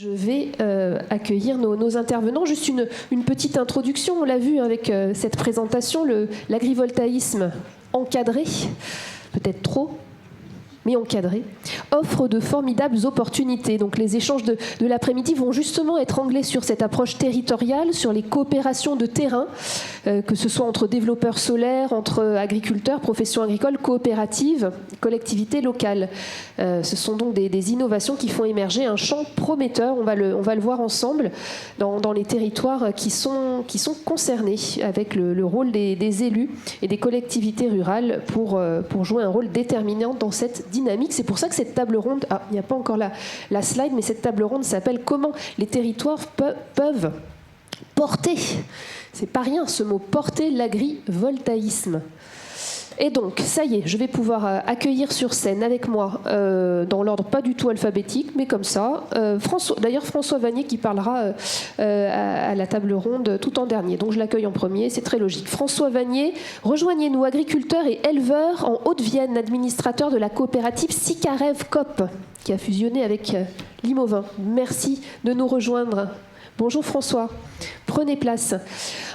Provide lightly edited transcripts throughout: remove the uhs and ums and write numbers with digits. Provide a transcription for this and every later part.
Je vais accueillir nos intervenants. Juste une petite introduction, on l'a vu avec cette présentation, l'agrivoltaïsme encadré, peut-être trop, mais encadré, offre de formidables opportunités. Donc les échanges de l'après-midi vont justement être anglais sur cette approche territoriale, sur les coopérations de terrain, que ce soit entre développeurs solaires, entre agriculteurs, professions agricoles, coopératives, collectivités locales. Ce sont donc des innovations qui font émerger un champ prometteur, on va le voir ensemble, dans les territoires qui sont concernés, avec le rôle des élus et des collectivités rurales pour jouer un rôle déterminant dans cette dynamique. C'est pour ça que cette table ronde, il n'y a pas encore la slide, mais cette table ronde s'appelle « Comment les territoires peuvent porter ». C'est pas rien ce mot, porter l'agrivoltaïsme. Et donc, ça y est, je vais pouvoir accueillir sur scène avec moi, dans l'ordre pas du tout alphabétique, mais comme ça, François Vanier qui parlera à la table ronde tout en dernier. Donc je l'accueille en premier, c'est très logique. François Vanier, rejoignez-nous, agriculteur et éleveur en Haute-Vienne, administrateur de la coopérative Sicarev Coop, qui a fusionné avec Limovin. Merci de nous rejoindre. Bonjour François, prenez place.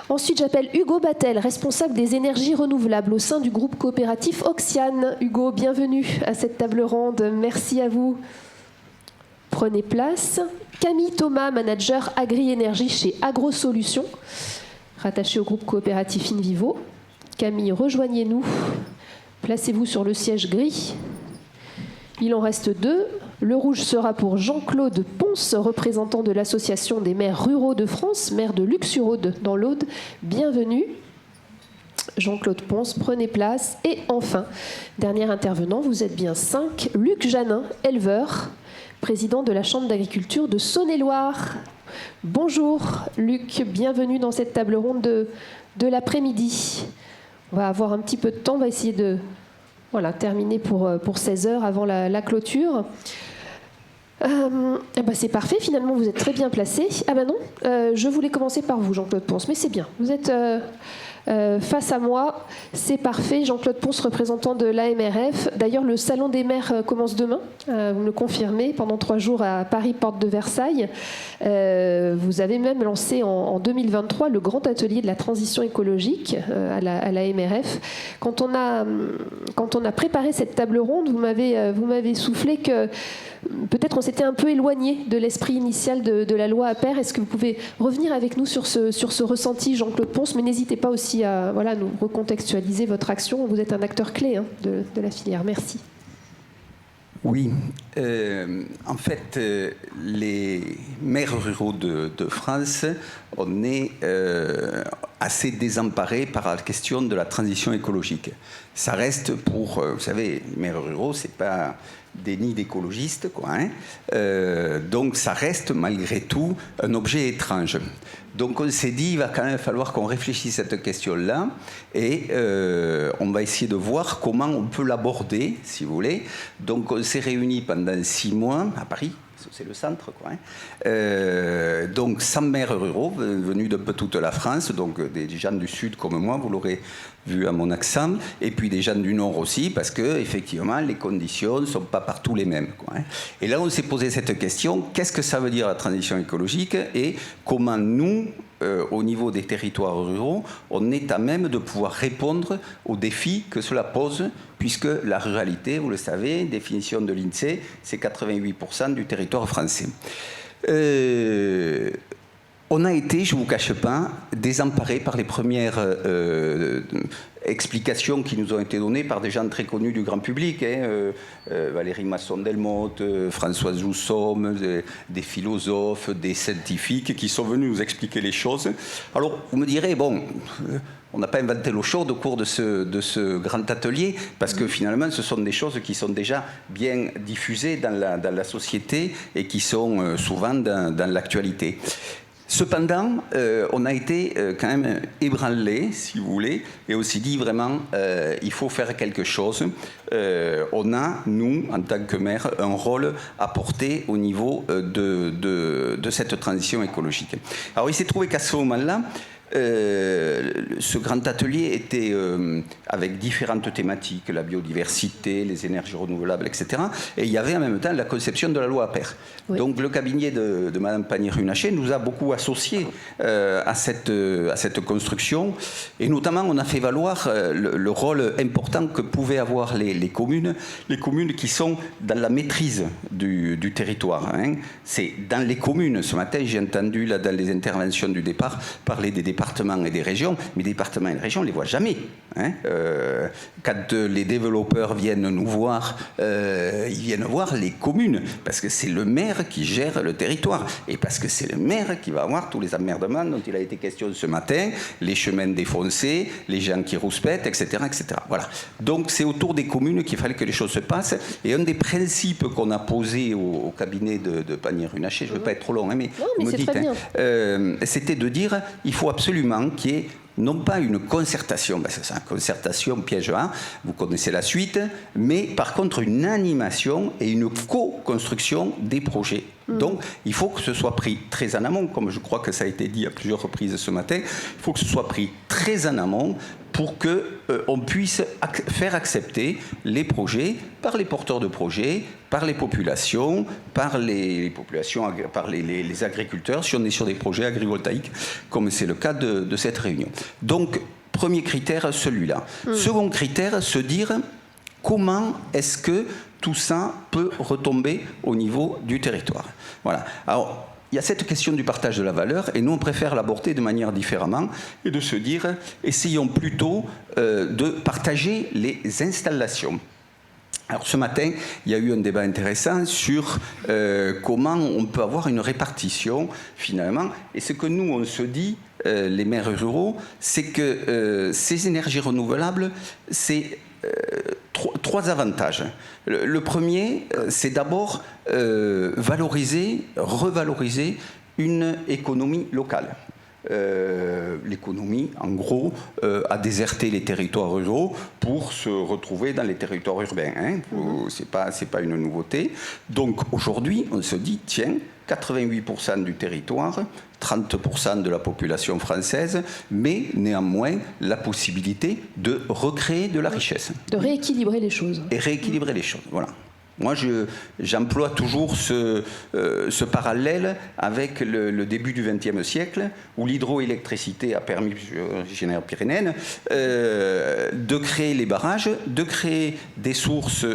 Ensuite, j'appelle Hugo Battel, responsable des énergies renouvelables au sein du groupe coopératif Oxiane. Hugo, bienvenue à cette table ronde. Merci à vous. Prenez place. Camille Thomas, manager agri-énergie chez AgroSolutions, rattaché au groupe coopératif InVivo. Camille, rejoignez-nous. Placez-vous sur le siège gris. Il en reste deux. Le rouge sera pour Jean-Claude Ponce, représentant de l'Association des maires ruraux de France, maire de Lux-sur-Aude dans l'Aude. Bienvenue. Jean-Claude Ponce, prenez place. Et enfin, dernier intervenant, vous êtes bien 5, Luc Janin, éleveur, président de la Chambre d'agriculture de Saône-et-Loire. Bonjour Luc, bienvenue dans cette table ronde de l'après-midi. On va avoir un petit peu de temps, on va essayer de terminer pour 16 heures avant la clôture. C'est parfait, finalement vous êtes très bien placé. Ah ben non, je voulais commencer par vous Jean-Claude Ponce, mais c'est bien, vous êtes face à moi, c'est parfait. Jean-Claude Ponce, représentant de l'AMRF. D'ailleurs, le Salon des maires commence demain, vous me le confirmez, pendant 3 jours à Paris, porte de Versailles. Vous avez même lancé en 2023 le grand atelier de la transition écologique à l'AMRF. Quand on a préparé cette table ronde, vous m'avez soufflé que peut-être on s'était un peu éloigné de l'esprit initial de la loi APER. Est-ce que vous pouvez revenir avec nous sur ce ressenti, Jean-Claude Ponce? Mais n'hésitez pas aussi à nous recontextualiser votre action. Vous êtes un acteur clé de la filière. Merci. Oui, en fait, les maires ruraux de France, on est assez désemparés par la question de la transition écologique. Ça reste pour, vous savez, les maires ruraux, c'est pas des nids d'écologistes, quoi. Donc ça reste malgré tout un objet étrange. Donc on s'est dit, il va quand même falloir qu'on réfléchisse à cette question-là et on va essayer de voir comment on peut l'aborder, si vous voulez. Donc on s'est réunis pendant 6 mois à Paris. C'est le centre, quoi. Donc 100 maires ruraux venus d'un peu toute la France, donc des gens du sud comme moi, vous l'aurez vu à mon accent, et puis des gens du nord aussi, parce que effectivement les conditions ne sont pas partout les mêmes, quoi. Et là on s'est posé cette question, qu'est-ce que ça veut dire la transition écologique et comment nous, au niveau des territoires ruraux, on est à même de pouvoir répondre aux défis que cela pose, puisque la ruralité, vous le savez, définition de l'INSEE, c'est 88% du territoire français. On a été, je ne vous cache pas, désemparés par les premières explications qui nous ont été données par des gens très connus du grand public, Valérie Masson-Delmotte, Françoise Joussomme, des philosophes, des scientifiques qui sont venus nous expliquer les choses. Alors, vous me direz, bon, on n'a pas inventé l'eau chaude au cours de ce grand atelier, parce que finalement, ce sont des choses qui sont déjà bien diffusées dans la société et qui sont souvent dans l'actualité. Cependant, on a été quand même ébranlés, si vous voulez, et on s'est dit vraiment, il faut faire quelque chose. On a, nous, en tant que maire, un rôle à porter au niveau de cette transition écologique. Alors, il s'est trouvé qu'à ce moment-là, ce grand atelier était avec différentes thématiques, la biodiversité, les énergies renouvelables, etc. Et il y avait en même temps la conception de la loi APER. Oui. Donc le cabinet de Mme Pannier-Runacher nous a beaucoup associés à cette construction. Et notamment, on a fait valoir le rôle important que pouvaient avoir les communes qui sont dans la maîtrise du territoire. Hein. C'est dans les communes. Ce matin, j'ai entendu là, dans les interventions du départ parler des départements et des régions, mais les départements et les régions, on ne les voit jamais. Hein. Quand les développeurs viennent nous voir, ils viennent voir les communes, parce que c'est le maire qui gère le territoire, et parce que c'est le maire qui va avoir tous les emmerdements dont il a été question ce matin, les chemins défoncés, les gens qui rouspètent, etc., etc. Voilà. Donc c'est autour des communes qu'il fallait que les choses se passent, et un des principes qu'on a posés au cabinet de Pannier-Runacher, je ne veux pas être trop long, hein, mais vous me dites, c'était de dire il faut absolument qu'il y ait non pas une concertation, parce que c'est une concertation piège 1, vous connaissez la suite, mais par contre une animation et une co-construction des projets. Donc il faut que ce soit pris très en amont, comme je crois que ça a été dit à plusieurs reprises ce matin, il faut que ce soit pris très en amont pour qu'on puisse faire accepter les projets par les porteurs de projets, par les populations, par les agriculteurs, si on est sur des projets agrivoltaïques, comme c'est le cas de cette réunion. Donc, premier critère, celui-là. Second critère, se dire comment est-ce que tout ça peut retomber au niveau du territoire. Voilà. Alors, il y a cette question du partage de la valeur, et nous, on préfère l'aborder de manière différemment, et de se dire, essayons plutôt de partager les installations. Alors ce matin, il y a eu un débat intéressant sur comment on peut avoir une répartition, finalement, et ce que nous, on se dit, les maires ruraux, c'est que ces énergies renouvelables, c'est trois avantages. Le premier, c'est d'abord revaloriser une économie locale. L'économie, en gros, a déserté les territoires ruraux pour se retrouver dans les territoires urbains. Hein. C'est pas une nouveauté. Donc aujourd'hui, on se dit, tiens, 88% du territoire, 30% de la population française, mais néanmoins la possibilité de recréer de la richesse. De rééquilibrer les choses. Et rééquilibrer les choses, voilà. Moi, j'emploie toujours ce parallèle avec le début du XXe siècle, où l'hydroélectricité a permis, général pyrénéenne, de créer les barrages, de créer des sources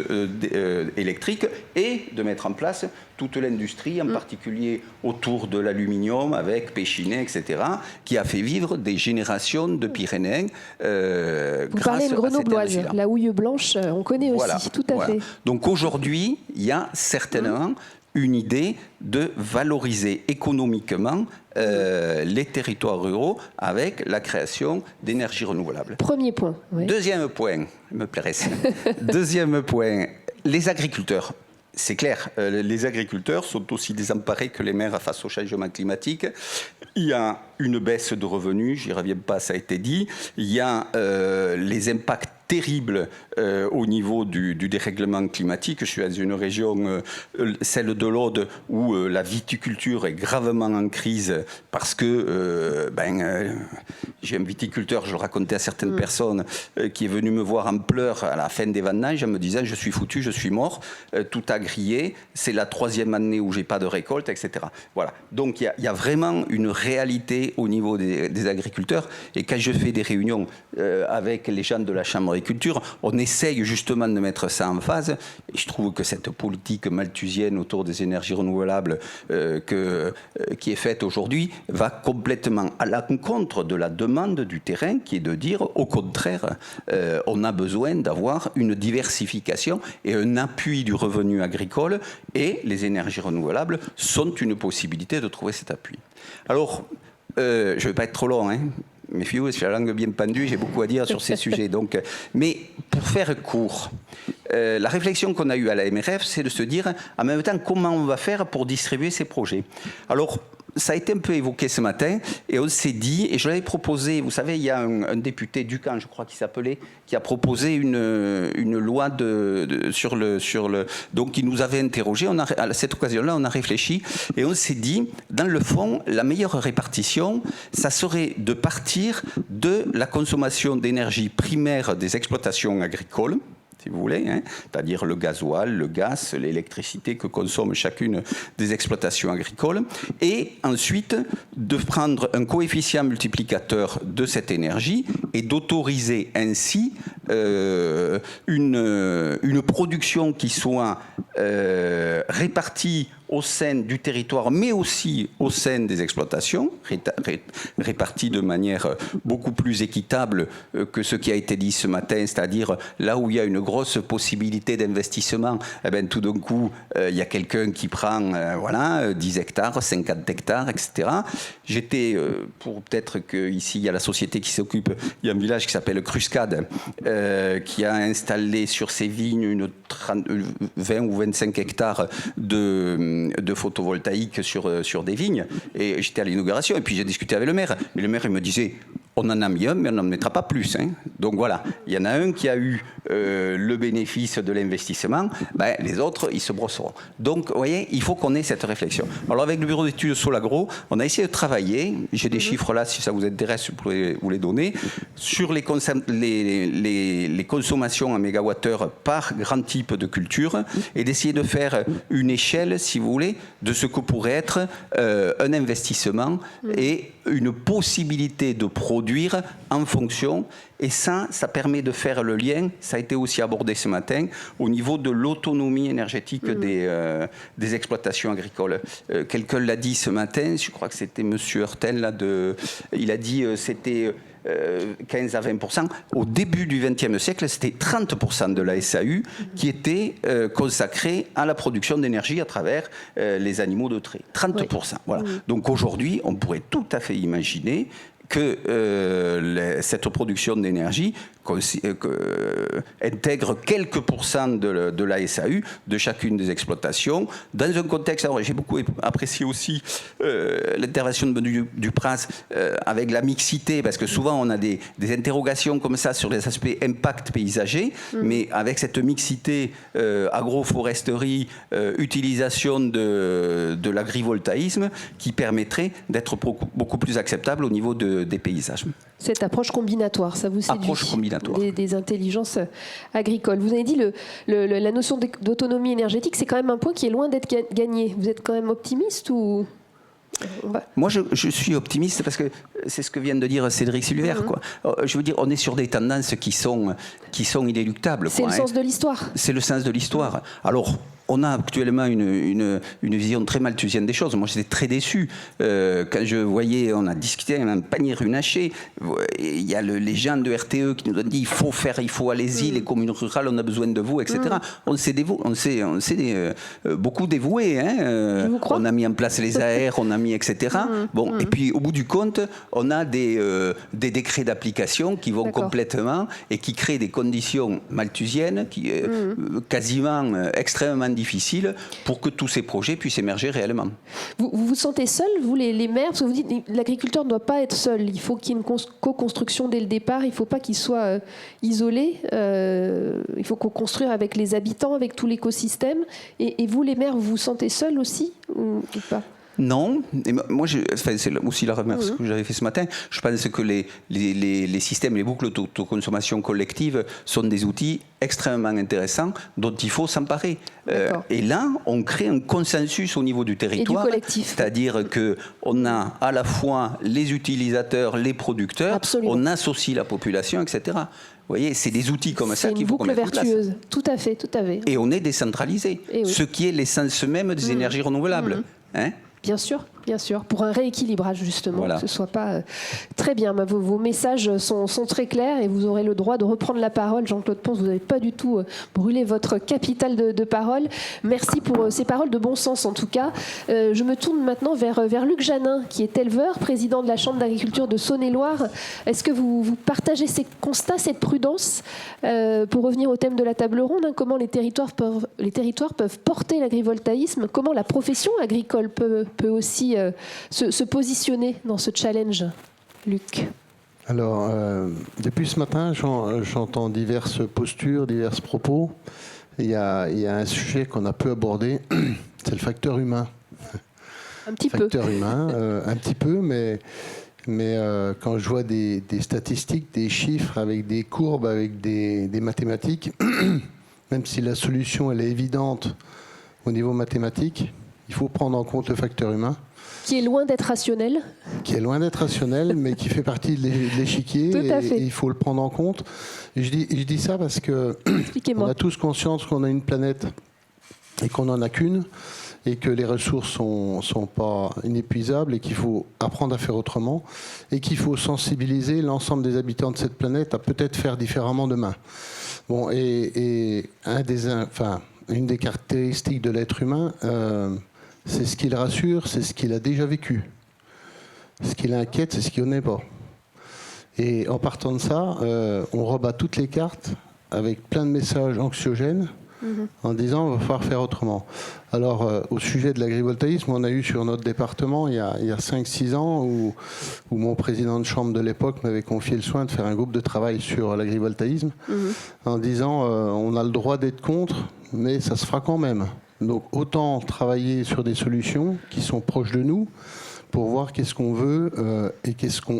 électriques et de mettre en place toute l'industrie, en particulier autour de l'aluminium, avec Péchinet, etc., qui a fait vivre des générations de Pyrénéens. Vous parlez de grenobloise, la houille blanche, on connaît aussi, tout à fait. Donc aujourd'hui, il y a certainement une idée de valoriser économiquement les territoires ruraux avec la création d'énergies renouvelables. Premier point. Oui. Deuxième point, me plairait ça. Deuxième point, les agriculteurs. C'est clair, les agriculteurs sont aussi désemparés que les maires face au changement climatique. Il y a une baisse de revenus, j'y reviens pas, ça a été dit. Il y a les impacts terribles au niveau du dérèglement climatique. Je suis dans une région, celle de l'Aude, où la viticulture est gravement en crise parce que j'ai un viticulteur, je le racontais à certaines personnes, qui est venu me voir en pleurs à la fin des vendanges en me disant « je suis foutu, je suis mort, tout a grillé, c'est la 3e année où j'ai pas de récolte, etc. » Voilà. Donc il y a vraiment une réalité au niveau des agriculteurs. Et quand je fais des réunions avec les gens de la Chambre d'agriculture, on essaye justement de mettre ça en phase. Et je trouve que cette politique malthusienne autour des énergies renouvelables qui est faite aujourd'hui va complètement à l'encontre de la demande du terrain, qui est de dire au contraire, on a besoin d'avoir une diversification et un appui du revenu agricole, et les énergies renouvelables sont une possibilité de trouver cet appui. Alors, je ne vais pas être trop long, hein. Méfiez-vous, j'ai la langue bien pendue, j'ai beaucoup à dire sur ces sujets. Donc, mais pour faire court, la réflexion qu'on a eue à la MRF, c'est de se dire, en même temps, comment on va faire pour distribuer ces projets. Alors, ça a été un peu évoqué ce matin, et on s'est dit, et je l'avais proposé, vous savez, il y a un député Ducan, je crois qu'il s'appelait, qui a proposé une loi donc il nous avait interrogé. À cette occasion-là, on a réfléchi, et on s'est dit, dans le fond, la meilleure répartition, ça serait de partir de la consommation d'énergie primaire des exploitations agricoles, si vous voulez, hein, c'est-à-dire le gasoil, le gaz, l'électricité que consomme chacune des exploitations agricoles, et ensuite de prendre un coefficient multiplicateur de cette énergie et d'autoriser ainsi une production qui soit répartie au sein du territoire, mais aussi au sein des exploitations, réparties de manière beaucoup plus équitable que ce qui a été dit ce matin, c'est-à-dire là où il y a une grosse possibilité d'investissement, eh bien, tout d'un coup, il y a quelqu'un qui prend 10 hectares, 50 hectares, etc. J'étais, pour peut-être qu'ici, il y a la société qui s'occupe, il y a un village qui s'appelle Cruscade, qui a installé sur ses vignes 20 ou 25 hectares de photovoltaïque sur des vignes, et j'étais à l'inauguration et puis j'ai discuté avec le maire, et le maire il me disait on en a mis un, mais on n'en mettra pas plus. Hein. Donc voilà, il y en a un qui a eu le bénéfice de l'investissement, ben, les autres, ils se brosseront. Donc, vous voyez, il faut qu'on ait cette réflexion. Alors, avec le bureau d'études Solagro, on a essayé de travailler, j'ai des chiffres là, si ça vous intéresse, vous pouvez vous les donner, sur les consommations en mégawattheure par grand type de culture, et d'essayer de faire une échelle, si vous voulez, de ce que pourrait être un investissement et une possibilité de produire en fonction. Et ça permet de faire le lien, ça a été aussi abordé ce matin, au niveau de l'autonomie énergétique des exploitations agricoles. Quelqu'un l'a dit ce matin, je crois que c'était M. Hurtel, il a dit c'était 15 à 20%. Au début du XXe siècle, c'était 30% de la SAU qui était consacrée à la production d'énergie à travers les animaux de trait. 30%. Oui. Voilà. Donc aujourd'hui, on pourrait tout à fait imaginer que cette production d'énergie intègre quelques pourcents de la SAU de chacune des exploitations. Dans un contexte, alors j'ai beaucoup apprécié aussi l'intervention de Benoît Dupraz avec la mixité, parce que souvent on a des interrogations comme ça sur les aspects impact paysager, mais avec cette mixité agroforesterie, utilisation de l'agrivoltaïsme qui permettrait d'être beaucoup plus acceptable au niveau des paysages. Cette approche combinatoire, ça vous séduit? Approche combinatoire. Des intelligences agricoles. Vous avez dit la notion d'autonomie énergétique, c'est quand même un point qui est loin d'être gagné. Vous êtes quand même optimiste ou... Moi, je suis optimiste parce que c'est ce que vient de dire Cédric Silver. Quoi. Je veux dire, on est sur des tendances qui sont inéluctables. C'est le sens de l'histoire. C'est le sens de l'histoire. Alors, on a actuellement une vision très malthusienne des choses. Moi, j'étais très déçu quand je voyais, on a discuté avec un panier runaché. Il y a les gens de RTE qui nous ont dit il faut allez-y, les communes rurales, on a besoin de vous, etc. On s'est beaucoup dévoués. Hein. On a mis en place les AR, on a mis etc. Bon, et puis au bout du compte, on a des décrets d'application qui vont complètement et qui créent des conditions malthusiennes, quasiment extrêmement difficile pour que tous ces projets puissent émerger réellement. Vous vous sentez seul, vous les maires, parce que vous dites que l'agriculteur ne doit pas être seul, il faut qu'il y ait une co-construction dès le départ, il ne faut pas qu'il soit isolé, il faut co-construire avec les habitants, avec tout l'écosystème, et vous les maires, vous vous sentez seul aussi ou pas? Non, et moi c'est aussi la remarque que j'avais fait ce matin. Je pense que les systèmes, les boucles d'autoconsommation collective sont des outils extrêmement intéressants dont il faut s'emparer. Et là, on crée un consensus au niveau du territoire, c'est-à-dire qu'on a à la fois les utilisateurs, les producteurs, on associe la population, etc. Vous voyez, c'est des outils comme ça qu'il faut qu'on mette en place. C'est une boucle vertueuse, tout à fait, tout à fait. Et on est décentralisé, ce qui est l'essence même des énergies renouvelables. Hein ? Bien sûr, pour un rééquilibrage justement, que ce ne soit pas très bien. Vos messages sont très clairs et vous aurez le droit de reprendre la parole. Jean-Claude Ponce, vous n'avez pas du tout brûlé votre capital de parole. Merci pour ces paroles de bon sens en tout cas. Je me tourne maintenant vers Luc Janin, qui est éleveur, président de la Chambre d'agriculture de Saône-et-Loire. Est-ce que vous partagez ces constats, cette prudence pour revenir au thème de la table ronde, comment les territoires peuvent porter l'agrivoltaïsme, comment la profession agricole peut aussi aussi se positionner dans ce challenge, Luc? Alors, depuis ce matin, j'entends diverses postures, divers propos. Il y a un sujet qu'on a peu abordé, c'est le facteur humain. Un petit peu. Facteur humain, un petit peu, mais quand je vois des statistiques, des chiffres avec des courbes, avec des mathématiques, même si la solution elle est évidente au niveau mathématique, il faut prendre en compte le facteur humain. Qui est loin d'être rationnel. Qui est loin d'être rationnel, mais qui fait partie de l'échiquier. Et il faut le prendre en compte. Et je dis ça parce que on a tous conscience qu'on a une planète et qu'on n'en a qu'une, et que les ressources sont pas inépuisables, et qu'il faut apprendre à faire autrement, et qu'il faut sensibiliser l'ensemble des habitants de cette planète à peut-être faire différemment demain. Bon, et une des caractéristiques de l'être humain, c'est ce qui le rassure, c'est ce qu'il a déjà vécu. Ce qui l'inquiète, c'est ce qu'il n'est pas. Et en partant de ça, on rebat toutes les cartes avec plein de messages anxiogènes, en disant on va falloir faire autrement. Alors, au sujet de l'agrivoltaïsme, on a eu sur notre département, il y a 5-6 ans, où mon président de chambre de l'époque m'avait confié le soin de faire un groupe de travail sur l'agrivoltaïsme, en disant on a le droit d'être contre, mais ça se fera quand même. Donc autant travailler sur des solutions qui sont proches de nous pour voir qu'est-ce qu'on veut et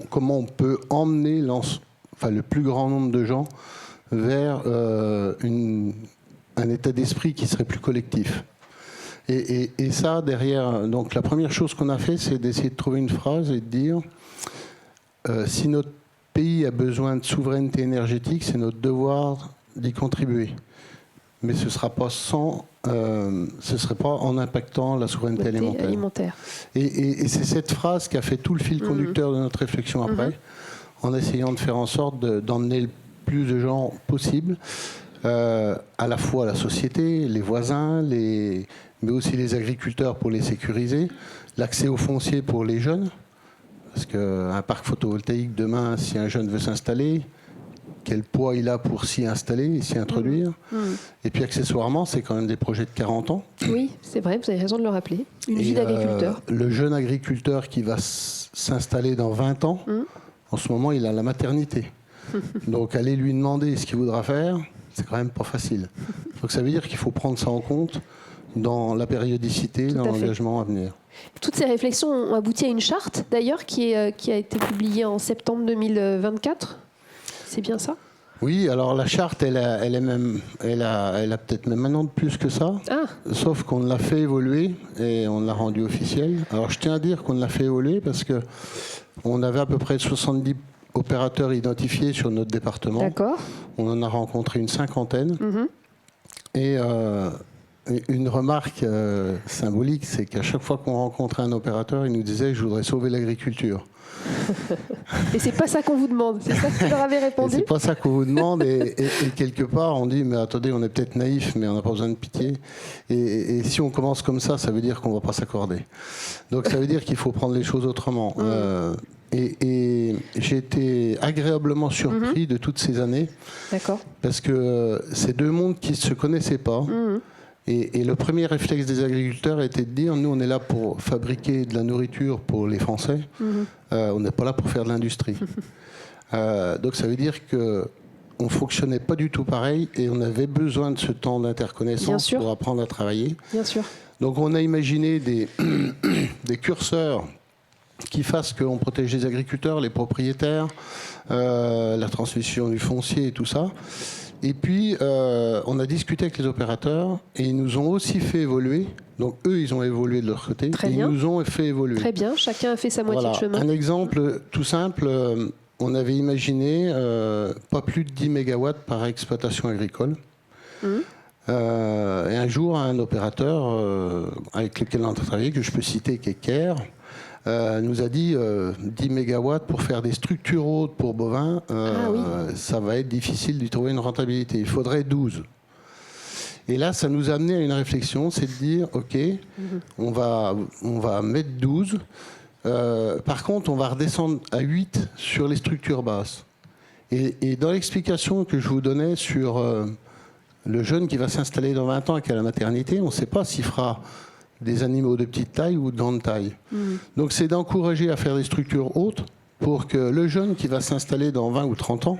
comment on peut emmener le plus grand nombre de gens vers un état d'esprit qui serait plus collectif. Et ça, derrière, donc la première chose qu'on a fait, c'est d'essayer de trouver une phrase et de dire si notre pays a besoin de souveraineté énergétique, c'est notre devoir d'y contribuer. Mais ce ne sera pas ce serait pas en impactant la souveraineté alimentaire. Et c'est cette phrase qui a fait tout le fil conducteur de notre réflexion après, en essayant de faire en sorte d'emmener le plus de gens possible, à la fois la société, les voisins, mais aussi les agriculteurs pour les sécuriser, l'accès au foncier pour les jeunes, parce qu'un parc photovoltaïque demain, si un jeune veut s'installer, quel poids il a pour s'y installer et s'y introduire. Et puis accessoirement, c'est quand même des projets de 40 ans. Oui, c'est vrai, vous avez raison de le rappeler. Une vie d'agriculteur. Le jeune agriculteur qui va s'installer dans 20 ans, en ce moment, il a la maternité. Donc aller lui demander ce qu'il voudra faire, c'est quand même pas facile. Donc ça veut dire qu'il faut prendre ça en compte dans la périodicité, dans l'engagement à venir. Toutes ces réflexions ont abouti à une charte, d'ailleurs, qui a été publiée en septembre 2024. C'est bien ça? Oui, alors la charte, elle a peut-être même un an de plus que ça, sauf qu'on l'a fait évoluer et on l'a rendu officiel. Alors je tiens à dire qu'on l'a fait évoluer parce qu'on avait à peu près 70 opérateurs identifiés sur notre département. D'accord. On en a rencontré une 50aine. Et une remarque symbolique, c'est qu'à chaque fois qu'on rencontrait un opérateur, il nous disait « je voudrais sauver l'agriculture ». Et c'est pas ça qu'on vous demande, c'est ça que vous leur avez répondu? C'est pas ça qu'on vous demande, et quelque part on dit mais attendez, on est peut-être naïf, mais on n'a pas besoin de pitié. Et si on commence comme ça veut dire qu'on va pas s'accorder. Donc ça veut dire qu'il faut prendre les choses autrement. Et j'ai été agréablement surpris de toutes ces années. D'accord. Parce que c'est deux mondes qui ne se connaissaient pas. Et le premier réflexe des agriculteurs était de dire, nous on est là pour fabriquer de la nourriture pour les Français, on n'est pas là pour faire de l'industrie. Donc ça veut dire qu'on ne fonctionnait pas du tout pareil et on avait besoin de ce temps d'interconnaissance pour apprendre à travailler. Bien sûr. Donc on a imaginé des curseurs qui fassent qu'on protège les agriculteurs, les propriétaires, la transmission du foncier et tout ça. Et puis, on a discuté avec les opérateurs et ils nous ont aussi fait évoluer. Donc, eux, ils ont évolué de leur côté. Très bien. Ils nous ont fait évoluer. Très bien, chacun a fait sa moitié de chemin. Un exemple tout simple, on avait imaginé pas plus de 10 mégawatts par exploitation agricole. Et un jour, un opérateur avec lequel on a travaillé, que je peux citer, qui est Caire, nous a dit 10 mégawatts pour faire des structures hautes pour bovins, ça va être difficile d'y trouver une rentabilité. Il faudrait 12. Et là, ça nous a amené à une réflexion, c'est de dire, OK, on va mettre 12. Par contre, on va redescendre à 8 sur les structures basses. Et dans l'explication que je vous donnais sur le jeune qui va s'installer dans 20 ans et qui a la maternité, on ne sait pas s'il fera des animaux de petite taille ou de grande taille. Donc c'est d'encourager à faire des structures hautes pour que le jeune qui va s'installer dans 20 ou 30 ans,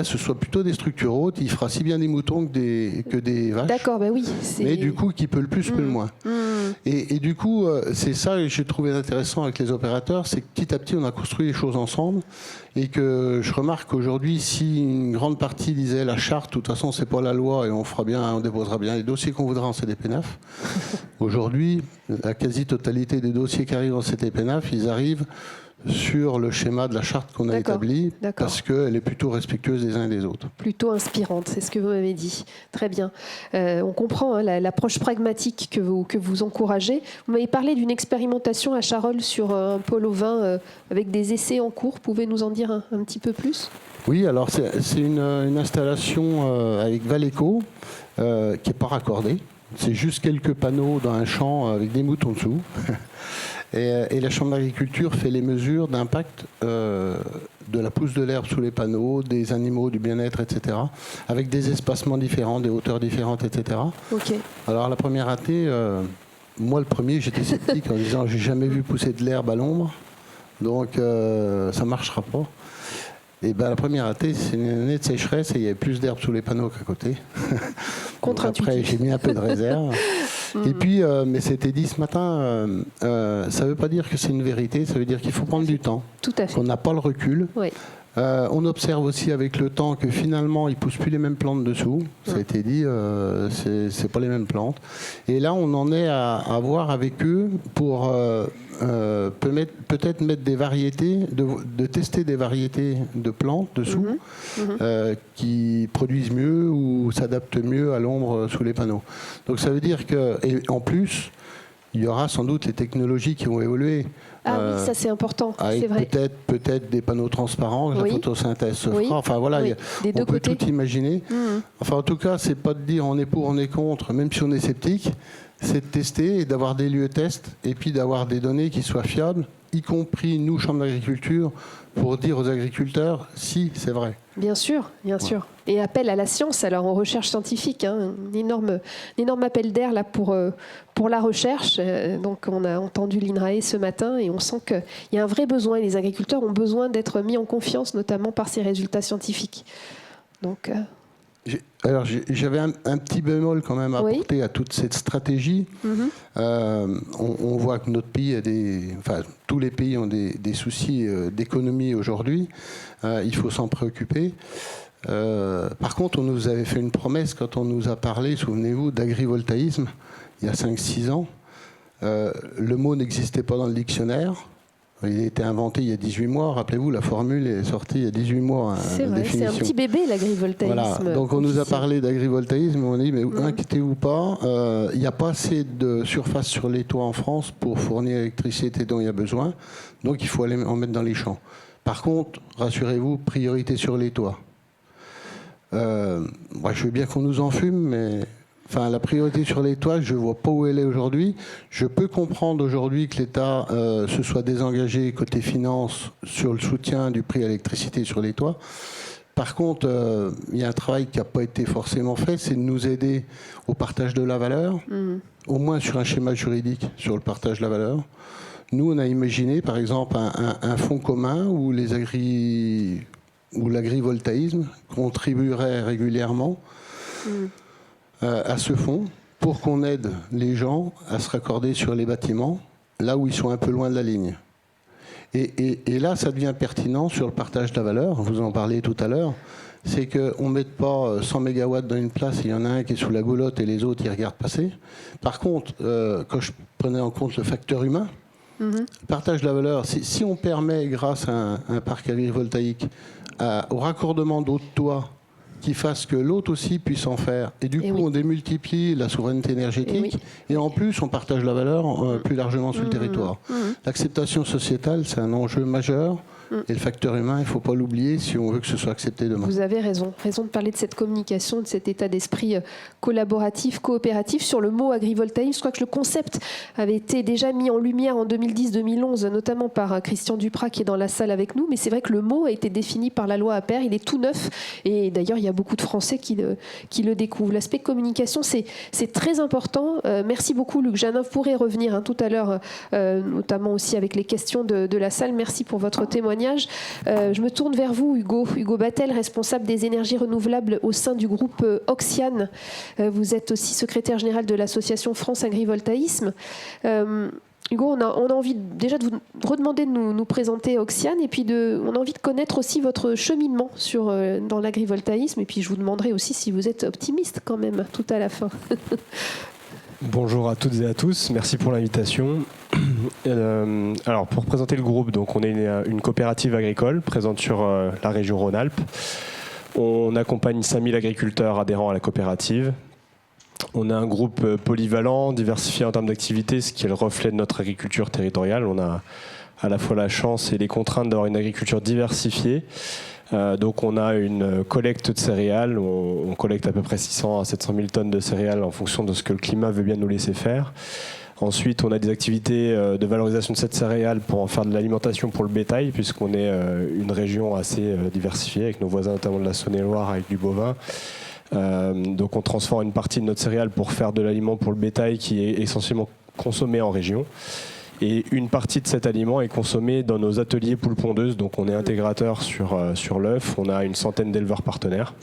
ce soit plutôt des structures hautes. Il fera si bien des moutons que des vaches. D'accord, oui. Mais du coup, qui peut le plus, peut le moins. Et du coup, c'est ça que j'ai trouvé intéressant avec les opérateurs, c'est que petit à petit, on a construit les choses ensemble. Et que je remarque qu'aujourd'hui, si une grande partie disait la charte, de toute façon, c'est pas la loi et on déposera bien les dossiers qu'on voudra en CDPENAF. Aujourd'hui, la quasi-totalité des dossiers qui arrivent en CDPENAF, ils arrivent sur le schéma de la charte qu'on a établie, parce qu'elle est plutôt respectueuse des uns et des autres. Plutôt inspirante, c'est ce que vous m'avez dit. Très bien. On comprend l'approche pragmatique que vous encouragez. Vous m'avez parlé d'une expérimentation à Charolles sur un pôle ovin avec des essais en cours. Pouvez-vous nous en dire un petit peu plus ? Oui, alors c'est une installation avec Valeco qui n'est pas raccordée. C'est juste quelques panneaux dans un champ avec des moutons dessous. Et la Chambre d'agriculture fait les mesures d'impact de la pousse de l'herbe sous les panneaux, des animaux, du bien-être, etc. Avec des espacements différents, des hauteurs différentes, etc. Okay. Alors la première année, moi le premier, j'étais sceptique en disant j'ai jamais vu pousser de l'herbe à l'ombre, donc ça ne marchera pas. Et la première année, c'est une année de sécheresse et il y avait plus d'herbe sous les panneaux qu'à côté. Après, j'ai mis un peu de réserve. Et puis, mais c'était dit ce matin, ça ne veut pas dire que c'est une vérité, ça veut dire qu'il faut prendre du temps. Tout à fait. Qu'on n'a pas le recul. Oui. On observe aussi avec le temps que finalement, ils ne poussent plus les mêmes plantes dessous. Ça a été dit, c'est pas les mêmes plantes. Et là, on en est à voir avec eux pour peut-être mettre des variétés, de tester des variétés de plantes dessous qui produisent mieux ou s'adaptent mieux à l'ombre sous les panneaux. Donc ça veut dire que, et en plus, il y aura sans doute les technologies qui vont évoluer. Ah oui, ça c'est important, c'est vrai. Peut-être des panneaux transparents, la photosynthèse se fera. Enfin voilà, on peut tout imaginer. Enfin en tout cas, c'est pas de dire on est pour, on est contre, même si on est sceptique, c'est de tester et d'avoir des lieux tests et puis d'avoir des données qui soient fiables, y compris nous, Chambre d'agriculture, pour dire aux agriculteurs si c'est vrai. Bien sûr, bien sûr. Et appel à la science, alors en recherche scientifique, un énorme appel d'air là pour la recherche. Donc on a entendu l'INRAE ce matin et on sent qu'il y a un vrai besoin. Et les agriculteurs ont besoin d'être mis en confiance, notamment par ces résultats scientifiques. Donc, alors j'avais un petit bémol quand même à apporter à toute cette stratégie. On voit que notre pays tous les pays ont des soucis d'économie aujourd'hui. Il faut s'en préoccuper. Par contre, on nous avait fait une promesse quand on nous a parlé, souvenez-vous, d'agrivoltaïsme, il y a 5-6 ans. Le mot n'existait pas dans le dictionnaire. Il a été inventé il y a 18 mois. Rappelez-vous, la formule est sortie il y a 18 mois. C'est vrai, c'est un petit bébé, l'agrivoltaïsme. Voilà. Donc on nous a parlé d'agrivoltaïsme. On a dit, mais inquiétez-vous pas, il n'y a pas assez de surface sur les toits en France pour fournir l'électricité dont il y a besoin. Donc il faut aller en mettre dans les champs. Par contre, rassurez-vous, priorité sur les toits. Moi, je veux bien qu'on nous en fume, mais la priorité sur les toits, je ne vois pas où elle est aujourd'hui. Je peux comprendre aujourd'hui que l'État se soit désengagé côté finance sur le soutien du prix à l'électricité sur les toits. Par contre, il y a un travail qui n'a pas été forcément fait, c'est de nous aider au partage de la valeur, au moins sur un schéma juridique sur le partage de la valeur. Nous, on a imaginé, par exemple, un fonds commun où l'agrivoltaïsme contribuerait régulièrement à ce fonds pour qu'on aide les gens à se raccorder sur les bâtiments là où ils sont un peu loin de la ligne. Et là, ça devient pertinent sur le partage de la valeur. Vous en parliez tout à l'heure. C'est qu'on ne mette pas 100 MW dans une place, il y en a un qui est sous la goulotte et les autres, ils regardent passer. Par contre, quand je prenais en compte le facteur humain, le partage de la valeur, si on permet, grâce à un parc agrivoltaïque, au raccordement d'autres toits, qui fasse que l'autre aussi puisse en faire. Et du coup, on démultiplie la souveraineté énergétique et en plus, on partage la valeur plus largement sur le territoire. L'acceptation sociétale, c'est un enjeu majeur Et le facteur humain, il ne faut pas l'oublier si on veut que ce soit accepté demain. Vous avez raison de parler de cette communication, de cet état d'esprit collaboratif, coopératif. Sur le mot agrivoltaïsme, je crois que le concept avait été déjà mis en lumière en 2010-2011, notamment par Christian Duprat qui est dans la salle avec nous. Mais c'est vrai que le mot a été défini par la loi Appert, il est tout neuf. Et d'ailleurs, il y a beaucoup de Français qui le découvrent. L'aspect communication, c'est très important. Merci beaucoup, Luc Janin. Vous pourrez revenir tout à l'heure, notamment aussi avec les questions de la salle. Merci pour votre témoignage. Je me tourne vers vous, Hugo Battel, responsable des énergies renouvelables au sein du groupe Oxiane. Vous êtes aussi secrétaire général de l'association France Agrivoltaïsme. Hugo, on a envie déjà de vous redemander de nous présenter Oxiane, et puis on a envie de connaître aussi votre cheminement dans l'agrivoltaïsme, et puis je vous demanderai aussi si vous êtes optimiste quand même tout à la fin. Bonjour à toutes et à tous, merci pour l'invitation. Alors pour présenter le groupe, donc on est une coopérative agricole présente sur la région Rhône-Alpes. On accompagne 5000 agriculteurs adhérents à la coopérative. On a un groupe polyvalent, diversifié en termes d'activité, ce qui est le reflet de notre agriculture territoriale. On a à la fois la chance et les contraintes d'avoir une agriculture diversifiée. Donc on a une collecte de céréales, on collecte à peu près 600 à 700 000 tonnes de céréales en fonction de ce que le climat veut bien nous laisser faire. Ensuite, on a des activités de valorisation de cette céréale pour en faire de l'alimentation pour le bétail, puisqu'on est une région assez diversifiée, avec nos voisins notamment de la Saône-et-Loire, avec du bovin. Donc on transforme une partie de notre céréale pour faire de l'aliment pour le bétail qui est essentiellement consommé en région. Et une partie de cet aliment est consommée dans nos ateliers poules pondeuses. Donc on est intégrateur sur l'œuf. On a une centaine d'éleveurs partenaires.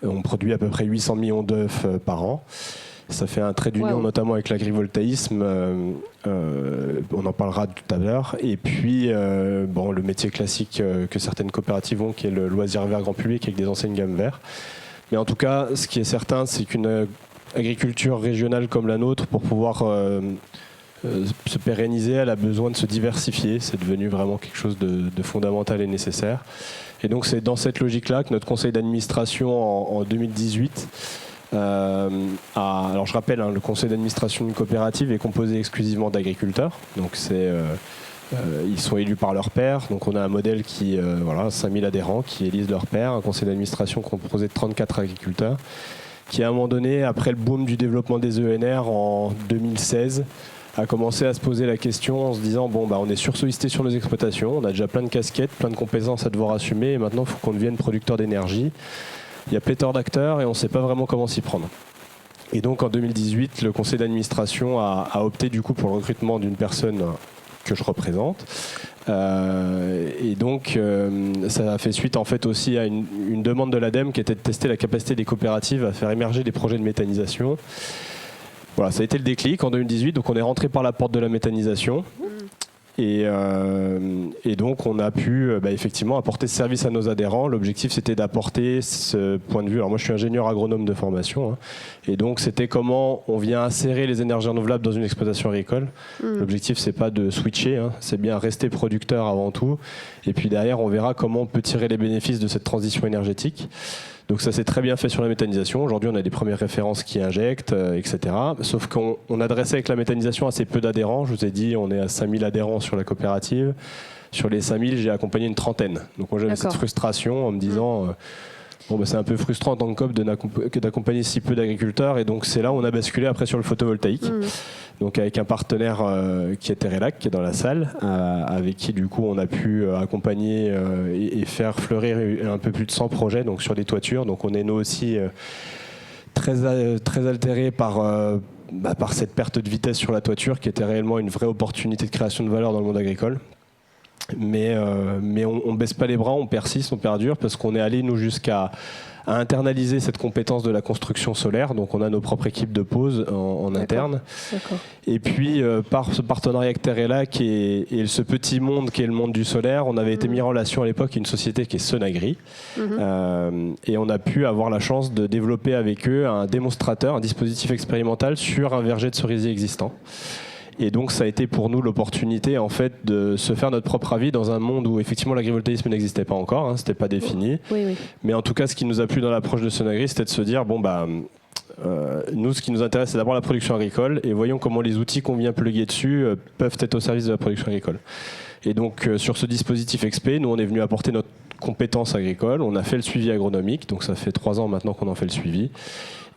On produit à peu près 800 millions d'œufs par an. Ça fait un trait d'union notamment avec l'agrivoltaïsme. On en parlera tout à l'heure. Et puis le métier classique que certaines coopératives ont, qui est le loisir vert grand public avec des enseignes gamme vert. Mais en tout cas, ce qui est certain, c'est qu'une agriculture régionale comme la nôtre, pour pouvoir se pérenniser, elle a besoin de se diversifier. C'est devenu vraiment quelque chose de fondamental et nécessaire. Et donc c'est dans cette logique-là que notre conseil d'administration en 2018 alors je rappelle, le conseil d'administration d'une coopérative est composé exclusivement d'agriculteurs. Donc ils sont élus par leur pairs. Donc on a un modèle 5000 adhérents qui élisent leur pairs, un conseil d'administration composé de 34 agriculteurs, qui à un moment donné, après le boom du développement des ENR en 2016, a commencé à se poser la question en se disant on est sursollicité sur nos exploitations, on a déjà plein de casquettes, plein de compétences à devoir assumer, et maintenant il faut qu'on devienne producteur d'énergie. Il y a pléthore d'acteurs et on ne sait pas vraiment comment s'y prendre. Et donc en 2018, le conseil d'administration a opté du coup pour le recrutement d'une personne que je représente. Et donc ça a fait suite en fait aussi à une demande de l'ADEME qui était de tester la capacité des coopératives à faire émerger des projets de méthanisation. Voilà, ça a été le déclic en 2018, donc on est rentré par la porte de la méthanisation. Et donc on a pu effectivement apporter ce service à nos adhérents. L'objectif c'était d'apporter ce point de vue. Alors moi je suis ingénieur agronome de formation, et donc c'était comment on vient insérer les énergies renouvelables dans une exploitation agricole. L'objectif c'est pas de switcher, c'est bien rester producteur avant tout. Et puis derrière on verra comment on peut tirer les bénéfices de cette transition énergétique. Donc ça s'est très bien fait sur la méthanisation. Aujourd'hui, on a des premières références qui injectent, etc. Sauf qu'on adressait avec la méthanisation assez peu d'adhérents. Je vous ai dit, on est à 5000 adhérents sur la coopérative. Sur les 5000, j'ai accompagné une trentaine. Donc moi, j'avais cette frustration en me disant... c'est un peu frustrant en tant que coop d'accompagner si peu d'agriculteurs, et donc c'est là où on a basculé après sur le photovoltaïque. Donc avec un partenaire qui est Terrelac, qui est dans la salle, avec qui du coup on a pu accompagner et faire fleurir un peu plus de 100 projets donc sur des toitures. Donc on est nous aussi très altérés par cette perte de vitesse sur la toiture, qui était réellement une vraie opportunité de création de valeur dans le monde agricole. Mais on ne baisse pas les bras, on persiste, on perdure, parce qu'on est allé nous jusqu'à internaliser cette compétence de la construction solaire. Donc on a nos propres équipes de pose en interne. D'accord. Et puis par ce partenariat avec Terrelac et ce petit monde qui est le monde du solaire, on avait été mis en relation à l'époque avec une société qui est Sonagri. Et on a pu avoir la chance de développer avec eux un démonstrateur, un dispositif expérimental sur un verger de cerisier existant. Et donc ça a été pour nous l'opportunité en fait de se faire notre propre avis dans un monde où effectivement l'agrivoltaïsme n'existait pas encore, c'était pas défini. Oui. Mais en tout cas, ce qui nous a plu dans l'approche de Sonagri, c'était de se dire nous, ce qui nous intéresse, c'est d'abord la production agricole, et voyons comment les outils qu'on vient plugger dessus peuvent être au service de la production agricole. Et donc sur ce dispositif XP, nous on est venu apporter notre compétence agricole, on a fait le suivi agronomique, donc ça fait 3 ans maintenant qu'on en fait le suivi.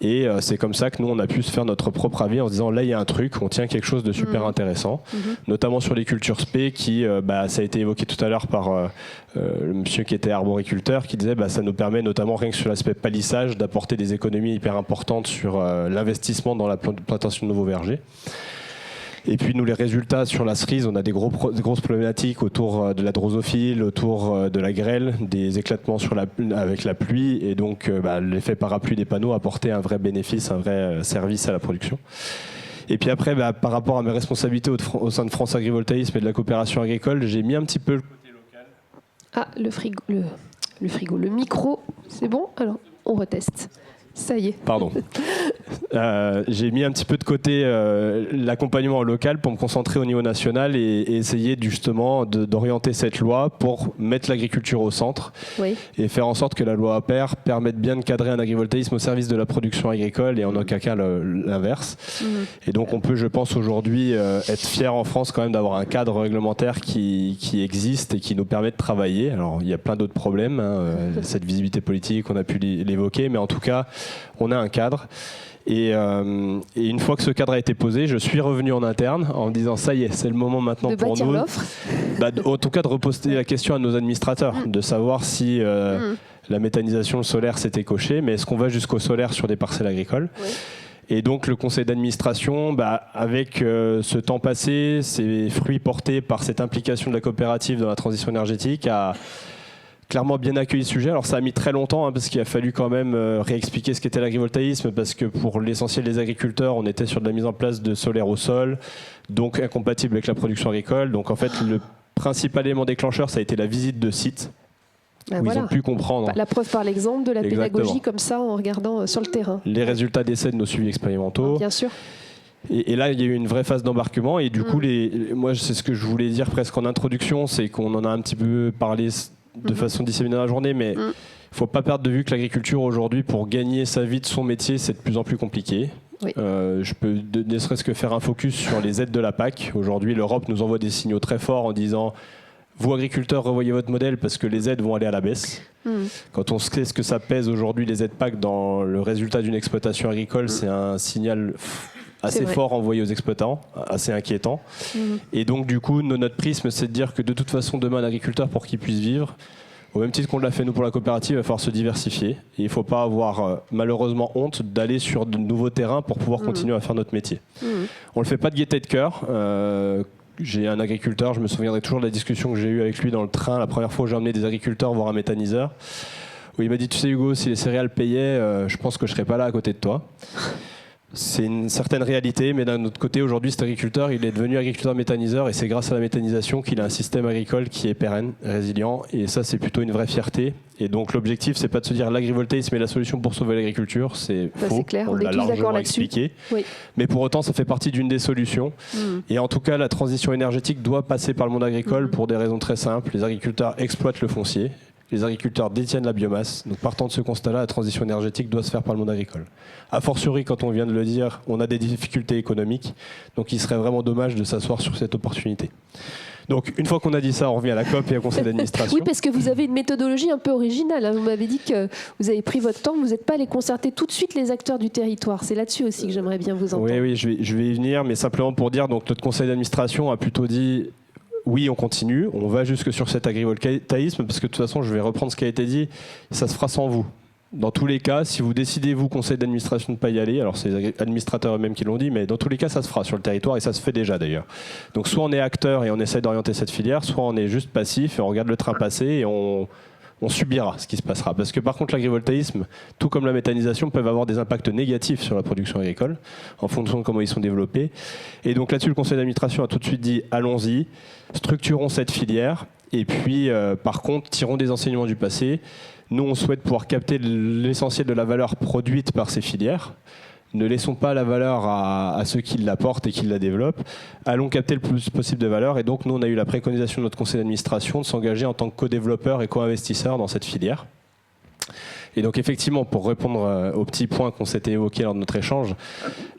Et c'est comme ça que nous, on a pu se faire notre propre avis en se disant, là, il y a un truc, on tient quelque chose de super intéressant, notamment sur les cultures spé qui, ça a été évoqué tout à l'heure par le monsieur qui était arboriculteur, qui disait, ça nous permet notamment, rien que sur l'aspect palissage, d'apporter des économies hyper importantes sur l'investissement dans la plantation de nouveaux vergers. Et puis nous, les résultats sur la cerise, on a des grosses problématiques autour de la drosophile, autour de la grêle, des éclatements avec la pluie, et donc l'effet parapluie des panneaux apportait un vrai bénéfice, un vrai service à la production. Et puis après, par rapport à mes responsabilités au sein de France Agrivoltaïsme et de la coopération agricole, j'ai mis un petit peu le côté local. Ah, le micro, c'est bon? Alors, on reteste. Ça y est. Pardon. J'ai mis un petit peu de côté l'accompagnement local pour me concentrer au niveau national et essayer justement d'orienter cette loi pour mettre l'agriculture au centre et faire en sorte que la loi APER permette bien de cadrer un agrivoltaïsme au service de la production agricole et en aucun cas l'inverse. Et donc on peut, je pense, aujourd'hui être fier en France quand même d'avoir un cadre réglementaire qui existe et qui nous permet de travailler. Alors il y a plein d'autres problèmes, cette visibilité politique, on a pu l'évoquer, mais en tout cas, on a un cadre. Et une fois que ce cadre a été posé, je suis revenu en interne en me disant ça y est, c'est le moment maintenant de pour nous. En tout cas, de reposer la question à nos administrateurs, de savoir si la méthanisation, le solaire, c'était coché, mais est-ce qu'on va jusqu'au solaire sur des parcelles agricoles ? Et donc le conseil d'administration, avec ce temps passé, ces fruits portés par cette implication de la coopérative dans la transition énergétique, a clairement bien accueilli le sujet. Alors ça a mis très longtemps parce qu'il a fallu quand même réexpliquer ce qu'était l'agrivoltaïsme, parce que pour l'essentiel des agriculteurs, on était sur de la mise en place de solaire au sol, donc incompatible avec la production agricole. Donc en fait, le principal élément déclencheur, ça a été la visite de site. Ils ont pu comprendre. La preuve par l'exemple de la pédagogie comme ça en regardant sur le terrain. Les résultats d'essais de nos suivis expérimentaux. Bien sûr. Et là, il y a eu une vraie phase d'embarquement. Et du coup, moi, c'est ce que je voulais dire presque en introduction, c'est qu'on en a un petit peu parlé de façon disséminée dans la journée, mais il ne faut pas perdre de vue que l'agriculture aujourd'hui, pour gagner sa vie de son métier, c'est de plus en plus compliqué. Je peux ne serait-ce que faire un focus sur les aides de la PAC. Aujourd'hui, l'Europe nous envoie des signaux très forts en disant « Vous, agriculteurs, revoyez votre modèle parce que les aides vont aller à la baisse ». Quand on sait ce que ça pèse aujourd'hui, les aides PAC, dans le résultat d'une exploitation agricole, c'est un signal assez fort envoyé aux exploitants, assez inquiétant. Et donc, du coup, notre prisme, c'est de dire que de toute façon, demain, un agriculteur, pour qu'il puisse vivre, au même titre qu'on l'a fait nous pour la coopérative, il va falloir se diversifier. Et il ne faut pas avoir malheureusement honte d'aller sur de nouveaux terrains pour pouvoir continuer à faire notre métier. On ne le fait pas de gaieté de cœur. J'ai un agriculteur, je me souviendrai toujours de la discussion que j'ai eue avec lui dans le train, la première fois où j'ai emmené des agriculteurs voir un méthaniseur, où il m'a dit « Tu sais Hugo, si les céréales payaient, je pense que je ne serais pas là à côté de toi ». C'est une certaine réalité, mais d'un autre côté, aujourd'hui, cet agriculteur, il est devenu agriculteur méthaniseur et c'est grâce à la méthanisation qu'il a un système agricole qui est pérenne, résilient, et ça, c'est plutôt une vraie fierté. Et donc, l'objectif, c'est pas de se dire l'agrivoltaïsme est la solution pour sauver l'agriculture, c'est faux, c'est clair, on l'a largement expliqué. Mais pour autant, ça fait partie d'une des solutions. Et en tout cas, la transition énergétique doit passer par le monde agricole pour des raisons très simples. Les agriculteurs exploitent le foncier. Les agriculteurs détiennent la biomasse. Donc partant de ce constat-là, la transition énergétique doit se faire par le monde agricole. A fortiori, quand on vient de le dire, on a des difficultés économiques. Donc il serait vraiment dommage de s'asseoir sur cette opportunité. Donc une fois qu'on a dit ça, on revient à la COP et au conseil d'administration. Oui, parce que vous avez une méthodologie un peu originale. Vous m'avez dit que vous avez pris votre temps, vous n'êtes pas allé concerter tout de suite les acteurs du territoire. C'est là-dessus aussi que j'aimerais bien vous entendre. Oui, je vais y venir, mais simplement pour dire, donc notre conseil d'administration a plutôt dit... Oui, on continue, on va jusque sur cet agrivoltaïsme, parce que de toute façon, je vais reprendre ce qui a été dit, ça se fera sans vous. Dans tous les cas, si vous décidez, vous, conseil d'administration, de ne pas y aller, alors c'est les administrateurs eux-mêmes qui l'ont dit, mais dans tous les cas, ça se fera sur le territoire, et ça se fait déjà d'ailleurs. Donc soit on est acteur et on essaie d'orienter cette filière, soit on est juste passif et on regarde le train passer et on subira ce qui se passera. Parce que par contre, l'agrivoltaïsme, tout comme la méthanisation, peuvent avoir des impacts négatifs sur la production agricole, en fonction de comment ils sont développés. Et donc là-dessus, le conseil d'administration a tout de suite dit, allons-y, structurons cette filière, et puis par contre, tirons des enseignements du passé. Nous, on souhaite pouvoir capter l'essentiel de la valeur produite par ces filières. Ne laissons pas la valeur à ceux qui l'apportent et qui la développent. Allons capter le plus possible de valeur. Et donc, nous, on a eu la préconisation de notre conseil d'administration de s'engager en tant que co-développeur et co-investisseur dans cette filière. Et donc effectivement, pour répondre aux petits points qu'on s'était évoqués lors de notre échange,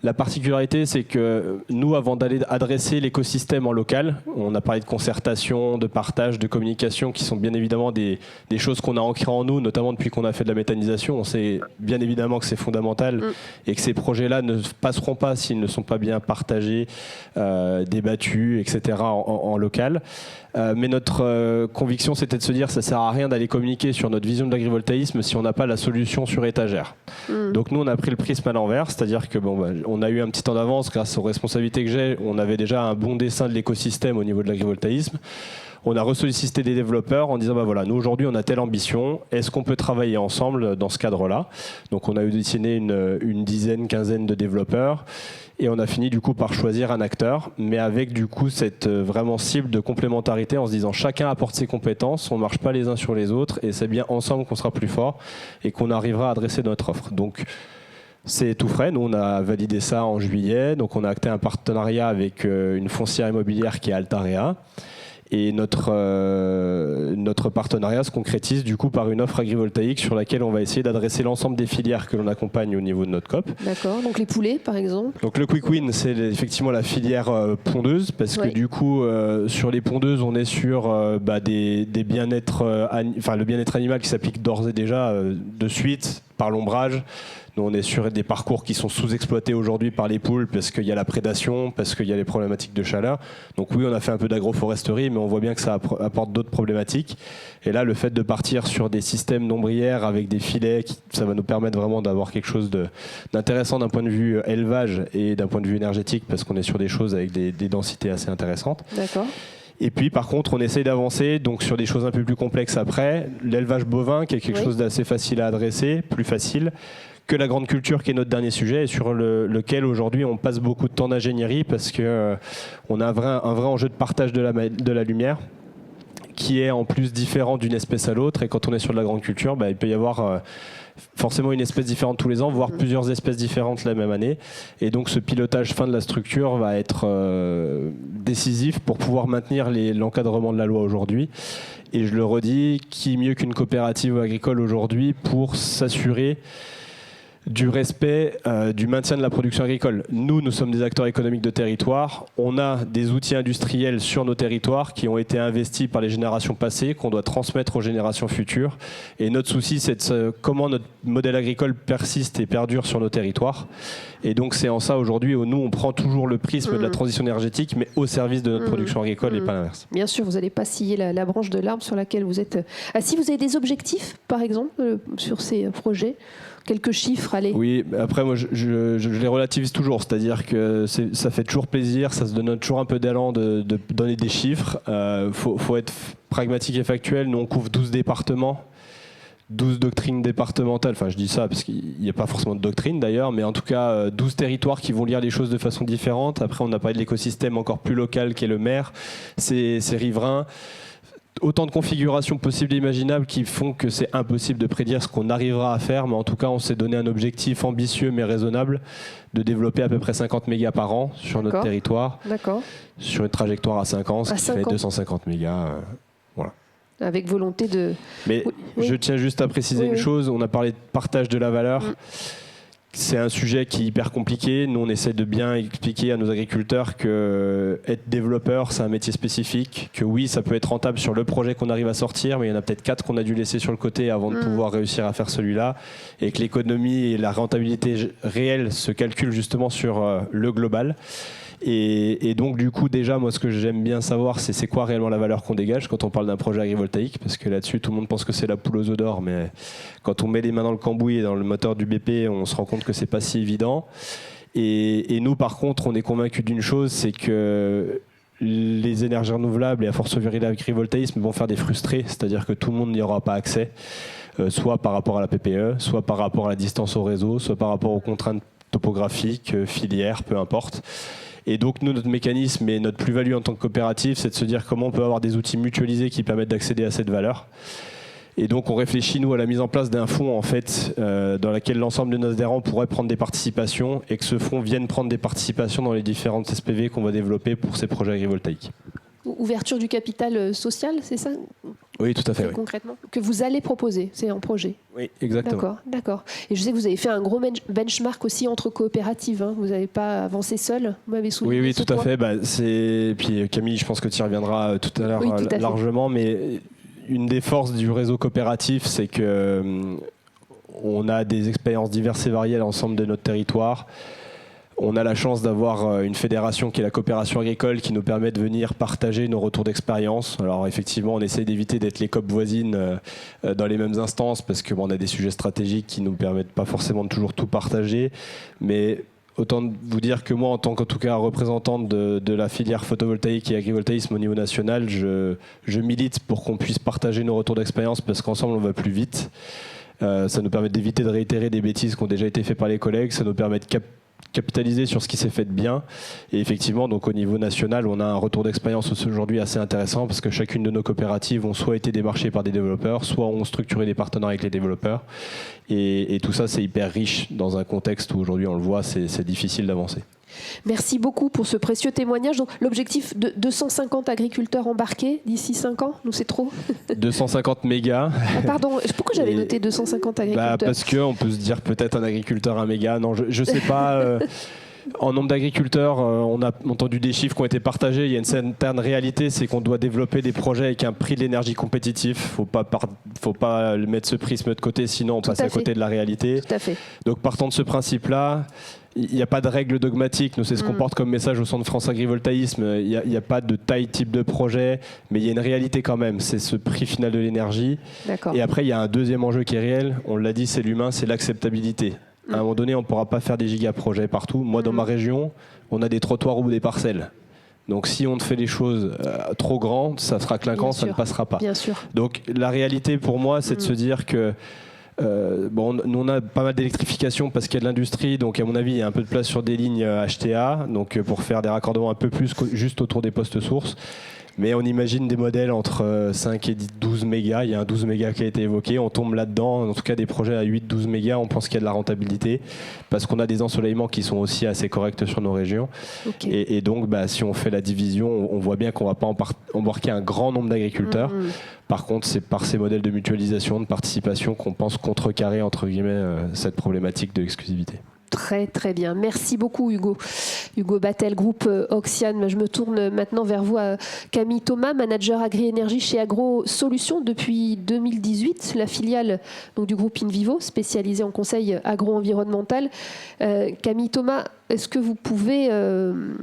la particularité, c'est que nous, avant d'aller adresser l'écosystème en local, on a parlé de concertation, de partage, de communication, qui sont bien évidemment des choses qu'on a ancrées en nous, notamment depuis qu'on a fait de la méthanisation. On sait bien évidemment que c'est fondamental et que ces projets-là ne passeront pas s'ils ne sont pas bien partagés, débattus, etc. en local. Mais notre conviction, c'était de se dire que ça ne sert à rien d'aller communiquer sur notre vision de l'agrivoltaïsme si on n'a pas la solution sur étagère. Donc nous, on a pris le prisme à l'envers, c'est-à-dire que on a eu un petit temps d'avance grâce aux responsabilités que j'ai. On avait déjà un bon dessin de l'écosystème au niveau de l'agrivoltaïsme. On a ressollicité des développeurs en disant voilà, nous aujourd'hui on a telle ambition, est-ce qu'on peut travailler ensemble dans ce cadre-là? Donc on a auditionné une dizaine, quinzaine de développeurs et on a fini du coup par choisir un acteur, mais avec du coup cette vraiment cible de complémentarité en se disant chacun apporte ses compétences, on ne marche pas les uns sur les autres et c'est bien ensemble qu'on sera plus fort et qu'on arrivera à adresser notre offre. Donc c'est tout frais, nous on a validé ça en juillet, donc on a acté un partenariat avec une foncière immobilière qui est Altarea. Et notre partenariat se concrétise du coup par une offre agrivoltaïque sur laquelle on va essayer d'adresser l'ensemble des filières que l'on accompagne au niveau de notre COP. D'accord, donc les poulets par exemple. Donc le Quick Win, c'est effectivement la filière pondeuse, parce que du coup sur les pondeuses on est sur des bien-être, le bien-être animal qui s'applique d'ores et déjà de suite par l'ombrage. Nous, on est sur des parcours qui sont sous-exploités aujourd'hui par les poules parce qu'il y a la prédation, parce qu'il y a les problématiques de chaleur. Donc oui, on a fait un peu d'agroforesterie, mais on voit bien que ça apporte d'autres problématiques. Et là, le fait de partir sur des systèmes d'ombrières avec des filets, ça va nous permettre vraiment d'avoir quelque chose d'intéressant d'un point de vue élevage et d'un point de vue énergétique, parce qu'on est sur des choses avec des densités assez intéressantes. D'accord. Et puis par contre on essaye d'avancer donc sur des choses un peu plus complexes après, l'élevage bovin qui est quelque chose d'assez facile à adresser, plus facile que la grande culture qui est notre dernier sujet et sur lequel aujourd'hui on passe beaucoup de temps d'ingénierie parce que on a un vrai enjeu de partage de la lumière qui est en plus différent d'une espèce à l'autre, et quand on est sur de la grande culture, il peut y avoir forcément une espèce différente tous les ans, voire plusieurs espèces différentes la même année. Et donc ce pilotage fin de la structure va être décisif pour pouvoir maintenir l'encadrement de la loi aujourd'hui. Et je le redis, qui mieux qu'une coopérative agricole aujourd'hui pour s'assurer du respect du maintien de la production agricole. Nous sommes des acteurs économiques de territoire. On a des outils industriels sur nos territoires qui ont été investis par les générations passées, qu'on doit transmettre aux générations futures. Et notre souci, c'est comment notre modèle agricole persiste et perdure sur nos territoires. Et donc c'est en ça aujourd'hui où nous, on prend toujours le prisme de la transition énergétique, mais au service de notre production agricole et pas l'inverse. Bien sûr, vous n'allez pas scier la branche de l'arbre sur laquelle vous êtes assis. Vous avez des objectifs, par exemple, sur ces projets ? Quelques chiffres, allez. Oui, après moi je les relativise toujours, c'est-à-dire que ça fait toujours plaisir, ça se donne toujours un peu d'élan de donner des chiffres. Faut être pragmatique et factuel. Nous on couvre 12 départements, 12 doctrines départementales, enfin je dis ça parce qu'il n'y a pas forcément de doctrine d'ailleurs, mais en tout cas 12 territoires qui vont lire les choses de façon différente. Après on a parlé de l'écosystème encore plus local qu'est le maire, c'est riverains. Autant de configurations possibles et imaginables qui font que c'est impossible de prédire ce qu'on arrivera à faire, mais en tout cas on s'est donné un objectif ambitieux mais raisonnable de développer à peu près 50 mégas par an sur notre territoire, sur une trajectoire à 5 ans, ce qui fait 250 mégas. Voilà. Avec volonté de... Mais je tiens juste à préciser une chose, on a parlé de partage de la valeur. C'est un sujet qui est hyper compliqué. Nous, on essaie de bien expliquer à nos agriculteurs que être développeur, c'est un métier spécifique, que oui, ça peut être rentable sur le projet qu'on arrive à sortir, mais il y en a peut-être 4 qu'on a dû laisser sur le côté avant de pouvoir réussir à faire celui-là, et que l'économie et la rentabilité réelle se calculent justement sur le global. Et donc du coup déjà moi ce que j'aime bien savoir c'est quoi réellement la valeur qu'on dégage quand on parle d'un projet agrivoltaïque, parce que là-dessus tout le monde pense que c'est la poule aux œufs d'or, mais quand on met les mains dans le cambouis et dans le moteur du BP on se rend compte que c'est pas si évident. Et nous par contre on est convaincus d'une chose, c'est que les énergies renouvelables et à fortiori l'agrivoltaïsme vont faire des frustrés, c'est-à-dire que tout le monde n'y aura pas accès, soit par rapport à la PPE, soit par rapport à la distance au réseau, soit par rapport aux contraintes topographiques, filières, peu importe. Et donc nous, notre mécanisme et notre plus-value en tant que coopérative, c'est de se dire comment on peut avoir des outils mutualisés qui permettent d'accéder à cette valeur. Et donc on réfléchit nous à la mise en place d'un fonds en fait, dans lequel l'ensemble de nos adhérents pourraient prendre des participations et que ce fonds vienne prendre des participations dans les différentes SPV qu'on va développer pour ces projets agrivoltaïques. ouverture du capital social, c'est ça ? Oui, tout à fait. Concrètement, que vous allez proposer, c'est un projet. Oui, exactement. D'accord. Et je sais que vous avez fait un gros benchmark aussi entre coopératives. Hein. Vous n'avez pas avancé seul. Vous m'avez souligné. Oui, tout à fait. Puis Camille, je pense que tu y reviendras tout à l'heure largement, mais une des forces du réseau coopératif, c'est que on a des expériences diverses et variées à l'ensemble de notre territoire. On a la chance d'avoir une fédération qui est la coopération agricole qui nous permet de venir partager nos retours d'expérience. Alors effectivement, on essaie d'éviter d'être les COP voisines dans les mêmes instances parce qu'on a des sujets stratégiques qui ne nous permettent pas forcément de toujours tout partager. Mais autant vous dire que moi, en tant qu'en tout cas représentant de la filière photovoltaïque et agrivoltaïsme au niveau national, je milite pour qu'on puisse partager nos retours d'expérience parce qu'ensemble, on va plus vite. Ça nous permet d'éviter de réitérer des bêtises qui ont déjà été faites par les collègues. Ça nous permet de capitaliser sur ce qui s'est fait de bien. Et effectivement, donc au niveau national, on a un retour d'expérience aujourd'hui assez intéressant parce que chacune de nos coopératives ont soit été démarchées par des développeurs, soit ont structuré des partenariats avec les développeurs. Et tout ça, c'est hyper riche dans un contexte où aujourd'hui, on le voit, c'est difficile d'avancer. Merci beaucoup pour ce précieux témoignage. Donc, l'objectif de 250 agriculteurs embarqués d'ici 5 ans, nous c'est trop 250 mégas. Pardon, pourquoi j'avais noté 250 agriculteurs Parce qu'on peut se dire peut-être un agriculteur, un méga. Non, je ne sais pas. En nombre d'agriculteurs, on a entendu des chiffres qui ont été partagés. Il y a une certaine réalité, c'est qu'on doit développer des projets avec un prix de l'énergie compétitif. Il ne faut pas mettre ce prisme de côté, sinon on passe à côté de la réalité. Tout à fait. Donc partant de ce principe-là, il n'y a pas de règle dogmatique. Nous, c'est ce qu'on porte comme message au Centre France Agrivoltaïsme. Il n'y a pas de taille type de projet, mais il y a une réalité quand même. C'est ce prix final de l'énergie. Et après, il y a un deuxième enjeu qui est réel. On l'a dit, c'est l'humain, c'est l'acceptabilité. À un moment donné, on ne pourra pas faire des giga-projets partout. Moi, dans ma région, on a des trottoirs ou des parcelles. Donc, si on fait les choses trop grandes, ça sera clinquant, ça ne passera pas. Bien sûr. Donc, la réalité pour moi, c'est de se dire que nous on a pas mal d'électrification parce qu'il y a de l'industrie, donc à mon avis il y a un peu de place sur des lignes HTA, donc pour faire des raccordements un peu plus juste autour des postes sources. Mais on imagine des modèles entre 5 et 12 mégas. Il y a un 12 mégas qui a été évoqué. On tombe là-dedans. En tout cas, des projets à 8-12 mégas, on pense qu'il y a de la rentabilité parce qu'on a des ensoleillements qui sont aussi assez corrects sur nos régions. Et donc, si on fait la division, on voit bien qu'on ne va pas embarquer un grand nombre d'agriculteurs. Par contre, c'est par ces modèles de mutualisation, de participation qu'on pense contrecarrer, entre guillemets, cette problématique de l'exclusivité. Très très bien. Merci beaucoup Hugo. Hugo Battel, groupe Oxiane. Je me tourne maintenant vers vous, Camille Thomas, manager agri-énergie chez Agro Solutions depuis 2018, la filiale donc, du groupe InVivo, spécialisée en conseil agro-environnemental. Camille Thomas, est-ce que vous pouvez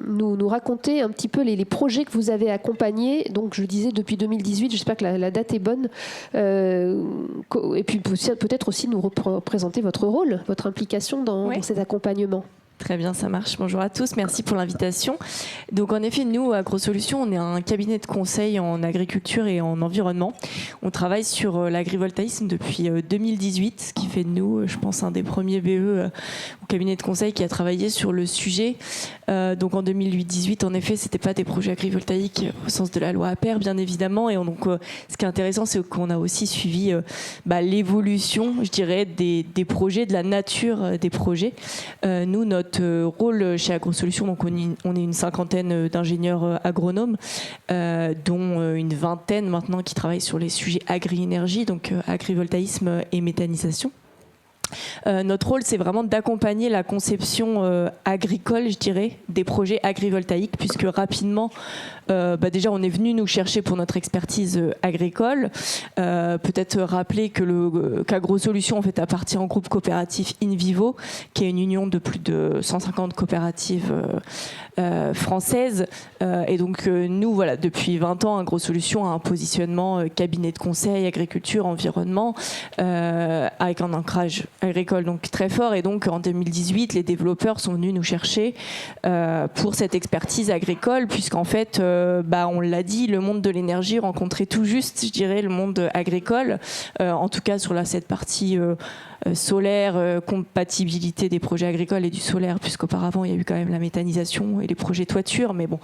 nous raconter un petit peu les projets que vous avez accompagnés? Donc je disais depuis 2018, j'espère que la date est bonne. Et puis peut-être aussi nous représenter votre rôle, votre implication dans cet accompagnement. Très bien, ça marche. Bonjour à tous, merci pour l'invitation. Donc en effet, nous, Agro Solutions, on est un cabinet de conseil en agriculture et en environnement. On travaille sur l'agrivoltaïsme depuis 2018, ce qui fait de nous, je pense, un des premiers BE au cabinet de conseil qui a travaillé sur le sujet. Donc en 2018, en effet, c'était pas des projets agrivoltaïques au sens de la loi APER, bien évidemment. Et donc, ce qui est intéressant, c'est qu'on a aussi suivi l'évolution, je dirais, des projets, de la nature des projets. Nous, notre rôle chez Agro Solutions, donc on est une cinquantaine d'ingénieurs agronomes, dont une vingtaine maintenant qui travaillent sur les sujets agri-énergie, donc agrivoltaïsme et méthanisation. Notre rôle, c'est vraiment d'accompagner la conception agricole, je dirais, des projets agrivoltaïques, puisque rapidement, déjà, on est venu nous chercher pour notre expertise agricole. Peut-être rappeler qu'Agro Solutions, en fait, appartient au groupe coopératif InVivo, qui est une union de plus de 150 coopératives françaises. Et donc, nous, voilà, depuis 20 ans, Agro Solutions a un positionnement cabinet de conseil, agriculture, environnement, avec un ancrage agricole donc très fort. Et donc, en 2018, les développeurs sont venus nous chercher pour cette expertise agricole, puisqu'en fait, on l'a dit, le monde de l'énergie rencontrait tout juste, je dirais, le monde agricole, en tout cas sur cette partie solaire, compatibilité des projets agricoles et du solaire, puisqu'auparavant il y a eu quand même la méthanisation et les projets toiture, mais bon.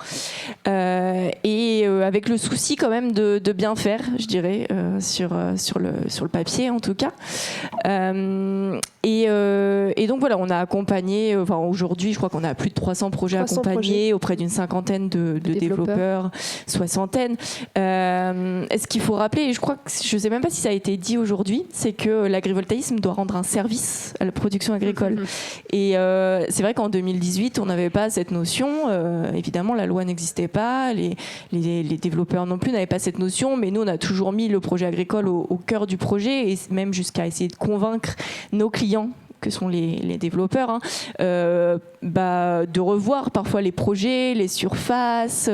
Et avec le souci quand même de bien faire, je dirais, sur le papier en tout cas. Et donc voilà, on a accompagné, aujourd'hui je crois qu'on a plus de 300 projets accompagnés auprès d'une cinquantaine de développeurs, soixantaine. Ce qu'il faut rappeler, et je ne sais même pas si ça a été dit aujourd'hui, c'est que l'agrivoltaïsme doit rendre un service à la production agricole. Et c'est vrai qu'en 2018, on n'avait pas cette notion. Évidemment, la loi n'existait pas, les développeurs non plus n'avaient pas cette notion, mais nous on a toujours mis le projet agricole au cœur du projet, et même jusqu'à essayer de convaincre nos clients que sont les développeurs, de revoir parfois les projets, les surfaces,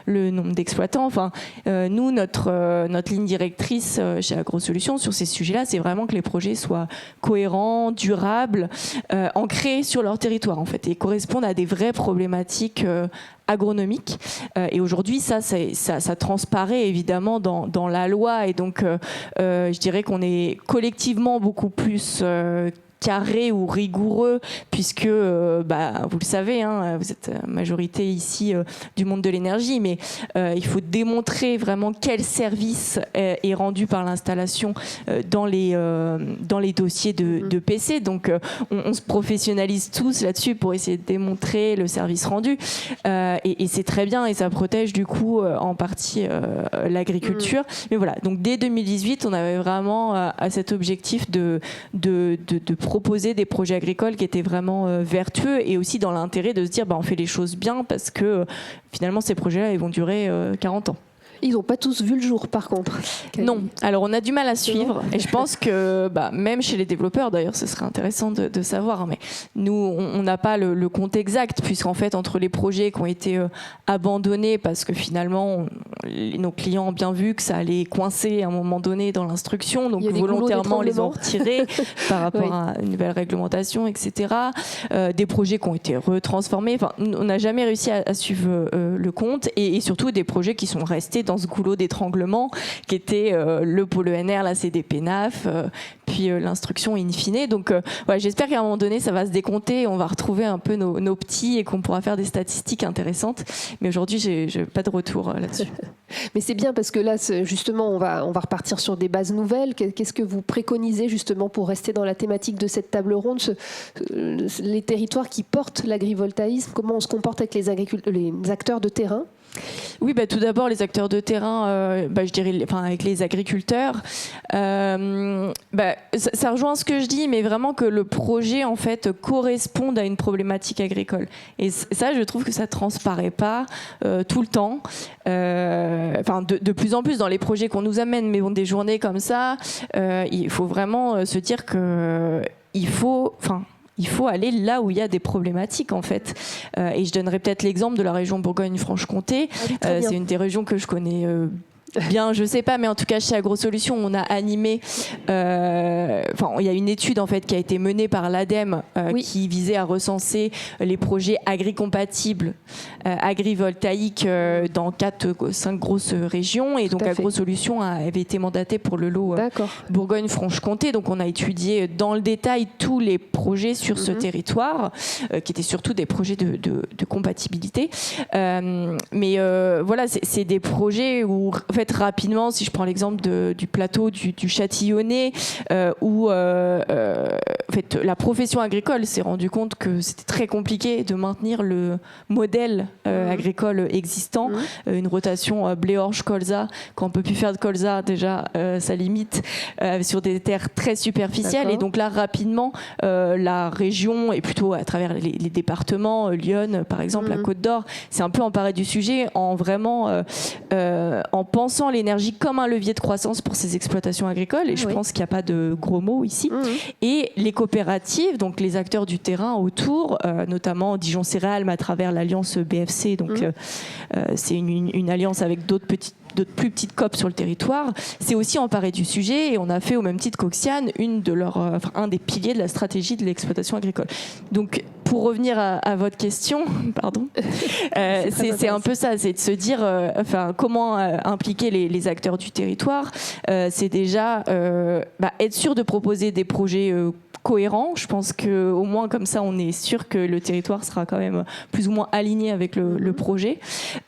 le nombre d'exploitants. Nous, notre ligne directrice chez AgroSolutions sur ces sujets-là, c'est vraiment que les projets soient cohérents, durables, ancrés sur leur territoire en fait, et correspondent à des vraies problématiques agronomique. Et aujourd'hui, ça transparaît évidemment dans la loi. Et donc, je dirais qu'on est collectivement beaucoup plus carré ou rigoureux, puisque, vous le savez, vous êtes majorité ici du monde de l'énergie, mais il faut démontrer vraiment quel service est rendu par l'installation dans les dossiers de PC. Donc, on se professionnalise tous là-dessus pour essayer de démontrer le service rendu. Et c'est très bien, et ça protège du coup en partie l'agriculture. Mais voilà, donc dès 2018, on avait vraiment cet objectif de proposer des projets agricoles qui étaient vraiment vertueux, et aussi dans l'intérêt de se dire on fait les choses bien, parce que finalement ces projets-là ils vont durer 40 ans. Ils n'ont pas tous vu le jour, par contre. Non. Alors, on a du mal à suivre. Et je pense que, même chez les développeurs, d'ailleurs, ce serait intéressant de savoir. Mais nous, on n'a pas le compte exact, puisqu'en fait, entre les projets qui ont été abandonnés, parce que finalement, nos clients ont bien vu que ça allait coincer à un moment donné dans l'instruction, donc volontairement, les ont retirés par rapport à une nouvelle réglementation, etc. Des projets qui ont été retransformés. On n'a jamais réussi à suivre le compte. Et surtout, des projets qui sont restés dans ce goulot d'étranglement qui était le pôle ENR, la CDPNAF, puis l'instruction in fine. Donc j'espère qu'à un moment donné ça va se décompter, on va retrouver un peu nos petits et qu'on pourra faire des statistiques intéressantes. Mais aujourd'hui j'ai pas de retour là-dessus. Mais c'est bien, parce que là justement on va repartir sur des bases nouvelles. Qu'est-ce que vous préconisez justement pour rester dans la thématique de cette table ronde, les territoires qui portent l'agrivoltaïsme, comment on se comporte avec les acteurs de terrain? Oui, tout d'abord les acteurs de terrain, je dirais, avec les agriculteurs. Ça rejoint ce que je dis, mais vraiment que le projet en fait corresponde à une problématique agricole. Et ça, je trouve que ça transparaît pas tout le temps. De plus en plus dans les projets qu'on nous amène, mais des journées comme ça, il faut vraiment se dire que il faut aller là où il y a des problématiques en fait. Et je donnerai peut-être l'exemple de la région Bourgogne-Franche-Comté. C'est une des régions que je connais bien, je sais pas, mais en tout cas chez AgroSolutions, on a animé. Il y a une étude en fait qui a été menée par l'ADEME qui visait à recenser les projets agricompatibles, agrivoltaïques dans 5 grosses régions. Et donc AgroSolutions avait été mandaté pour le lot Bourgogne-Franche-Comté. Donc on a étudié dans le détail tous les projets sur ce territoire, qui étaient surtout des projets de compatibilité. C'est des projets où en fait rapidement, si je prends l'exemple du plateau du Châtillonnais, où en fait, la profession agricole s'est rendue compte que c'était très compliqué de maintenir le modèle agricole existant, une rotation blé-orge-colza. Quand on ne peut plus faire de colza, déjà, ça limite sur des terres très superficielles. Et donc là, rapidement, la région, et plutôt à travers les départements, Lyon, par exemple, la Côte d'Or, s'est un peu emparée du sujet en pensant l'énergie comme un levier de croissance pour ces exploitations agricoles. Et je pense qu'il n'y a pas de gros mots ici. Et les coopératives, donc les acteurs du terrain autour, notamment Dijon Céréales à travers l'alliance BFC, donc c'est une alliance avec d'autres plus petites COP sur le territoire, c'est aussi emparé du sujet, et on a fait au même titre qu'Oxiane un des piliers de la stratégie de l'exploitation agricole. Donc pour revenir à votre question, pardon, c'est un peu ça, c'est de se dire comment impliquer les acteurs du territoire. C'est déjà être sûr de proposer des projets cohérent. Je pense qu'au moins comme ça, on est sûr que le territoire sera quand même plus ou moins aligné avec le projet.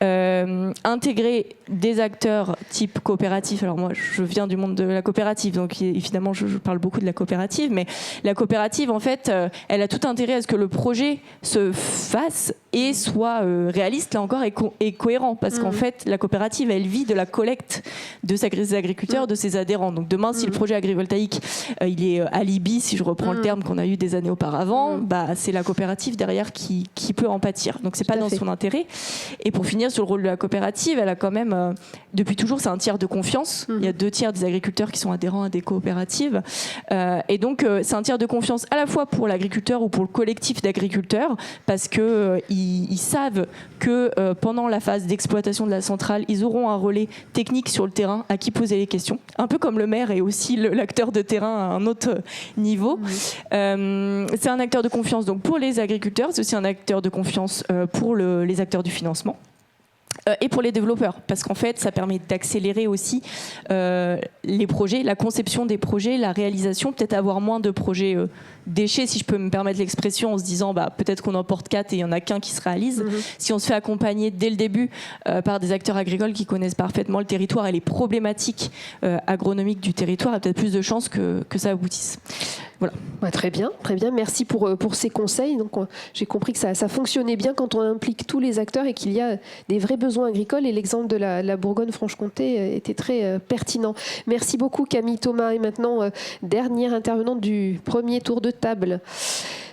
Intégrer des acteurs type coopératif. Alors moi, je viens du monde de la coopérative, donc évidemment, je parle beaucoup de la coopérative, mais la coopérative, en fait, elle a tout intérêt à ce que le projet se fasse et soit réaliste, là encore, et cohérent. Parce qu'en fait, la coopérative, elle vit de la collecte de ses agriculteurs, de ses adhérents. Donc demain, si le projet agrivoltaïque, il est alibi, si je reprends le terme qu'on a eu des années auparavant, bah, c'est la coopérative derrière qui peut en pâtir. Donc c'est pas dans son intérêt. Et pour finir sur le rôle de la coopérative, elle a quand même, depuis toujours, c'est un tiers de confiance. Il y a 2 tiers des agriculteurs qui sont adhérents à des coopératives. Et donc, c'est un tiers de confiance à la fois pour l'agriculteur ou pour le collectif d'agriculteurs, parce qu'ils savent que pendant la phase d'exploitation de la centrale, ils auront un relais technique sur le terrain à qui poser les questions. Un peu comme le maire est aussi l'acteur de terrain à un autre niveau. C'est un acteur de confiance donc pour les agriculteurs, c'est aussi un acteur de confiance pour les acteurs du financement. Et pour les développeurs, parce qu'en fait, ça permet d'accélérer aussi les projets, la conception des projets, la réalisation, peut-être avoir moins de projets déchets, si je peux me permettre l'expression, en se disant bah, peut-être qu'on en porte 4 et il n'y en a qu'un qui se réalise. Si on se fait accompagner dès le début par des acteurs agricoles qui connaissent parfaitement le territoire et les problématiques agronomiques du territoire, il y a peut-être plus de chances que ça aboutisse. Voilà. Ouais, très bien. Merci pour ces conseils. Donc, j'ai compris que ça fonctionnait bien quand on implique tous les acteurs et qu'il y a des vrais besoins agricoles. Et l'exemple de la Bourgogne-Franche-Comté était très pertinent. Merci beaucoup, Camille Thomas. Et maintenant, dernière intervenante du premier tour de table.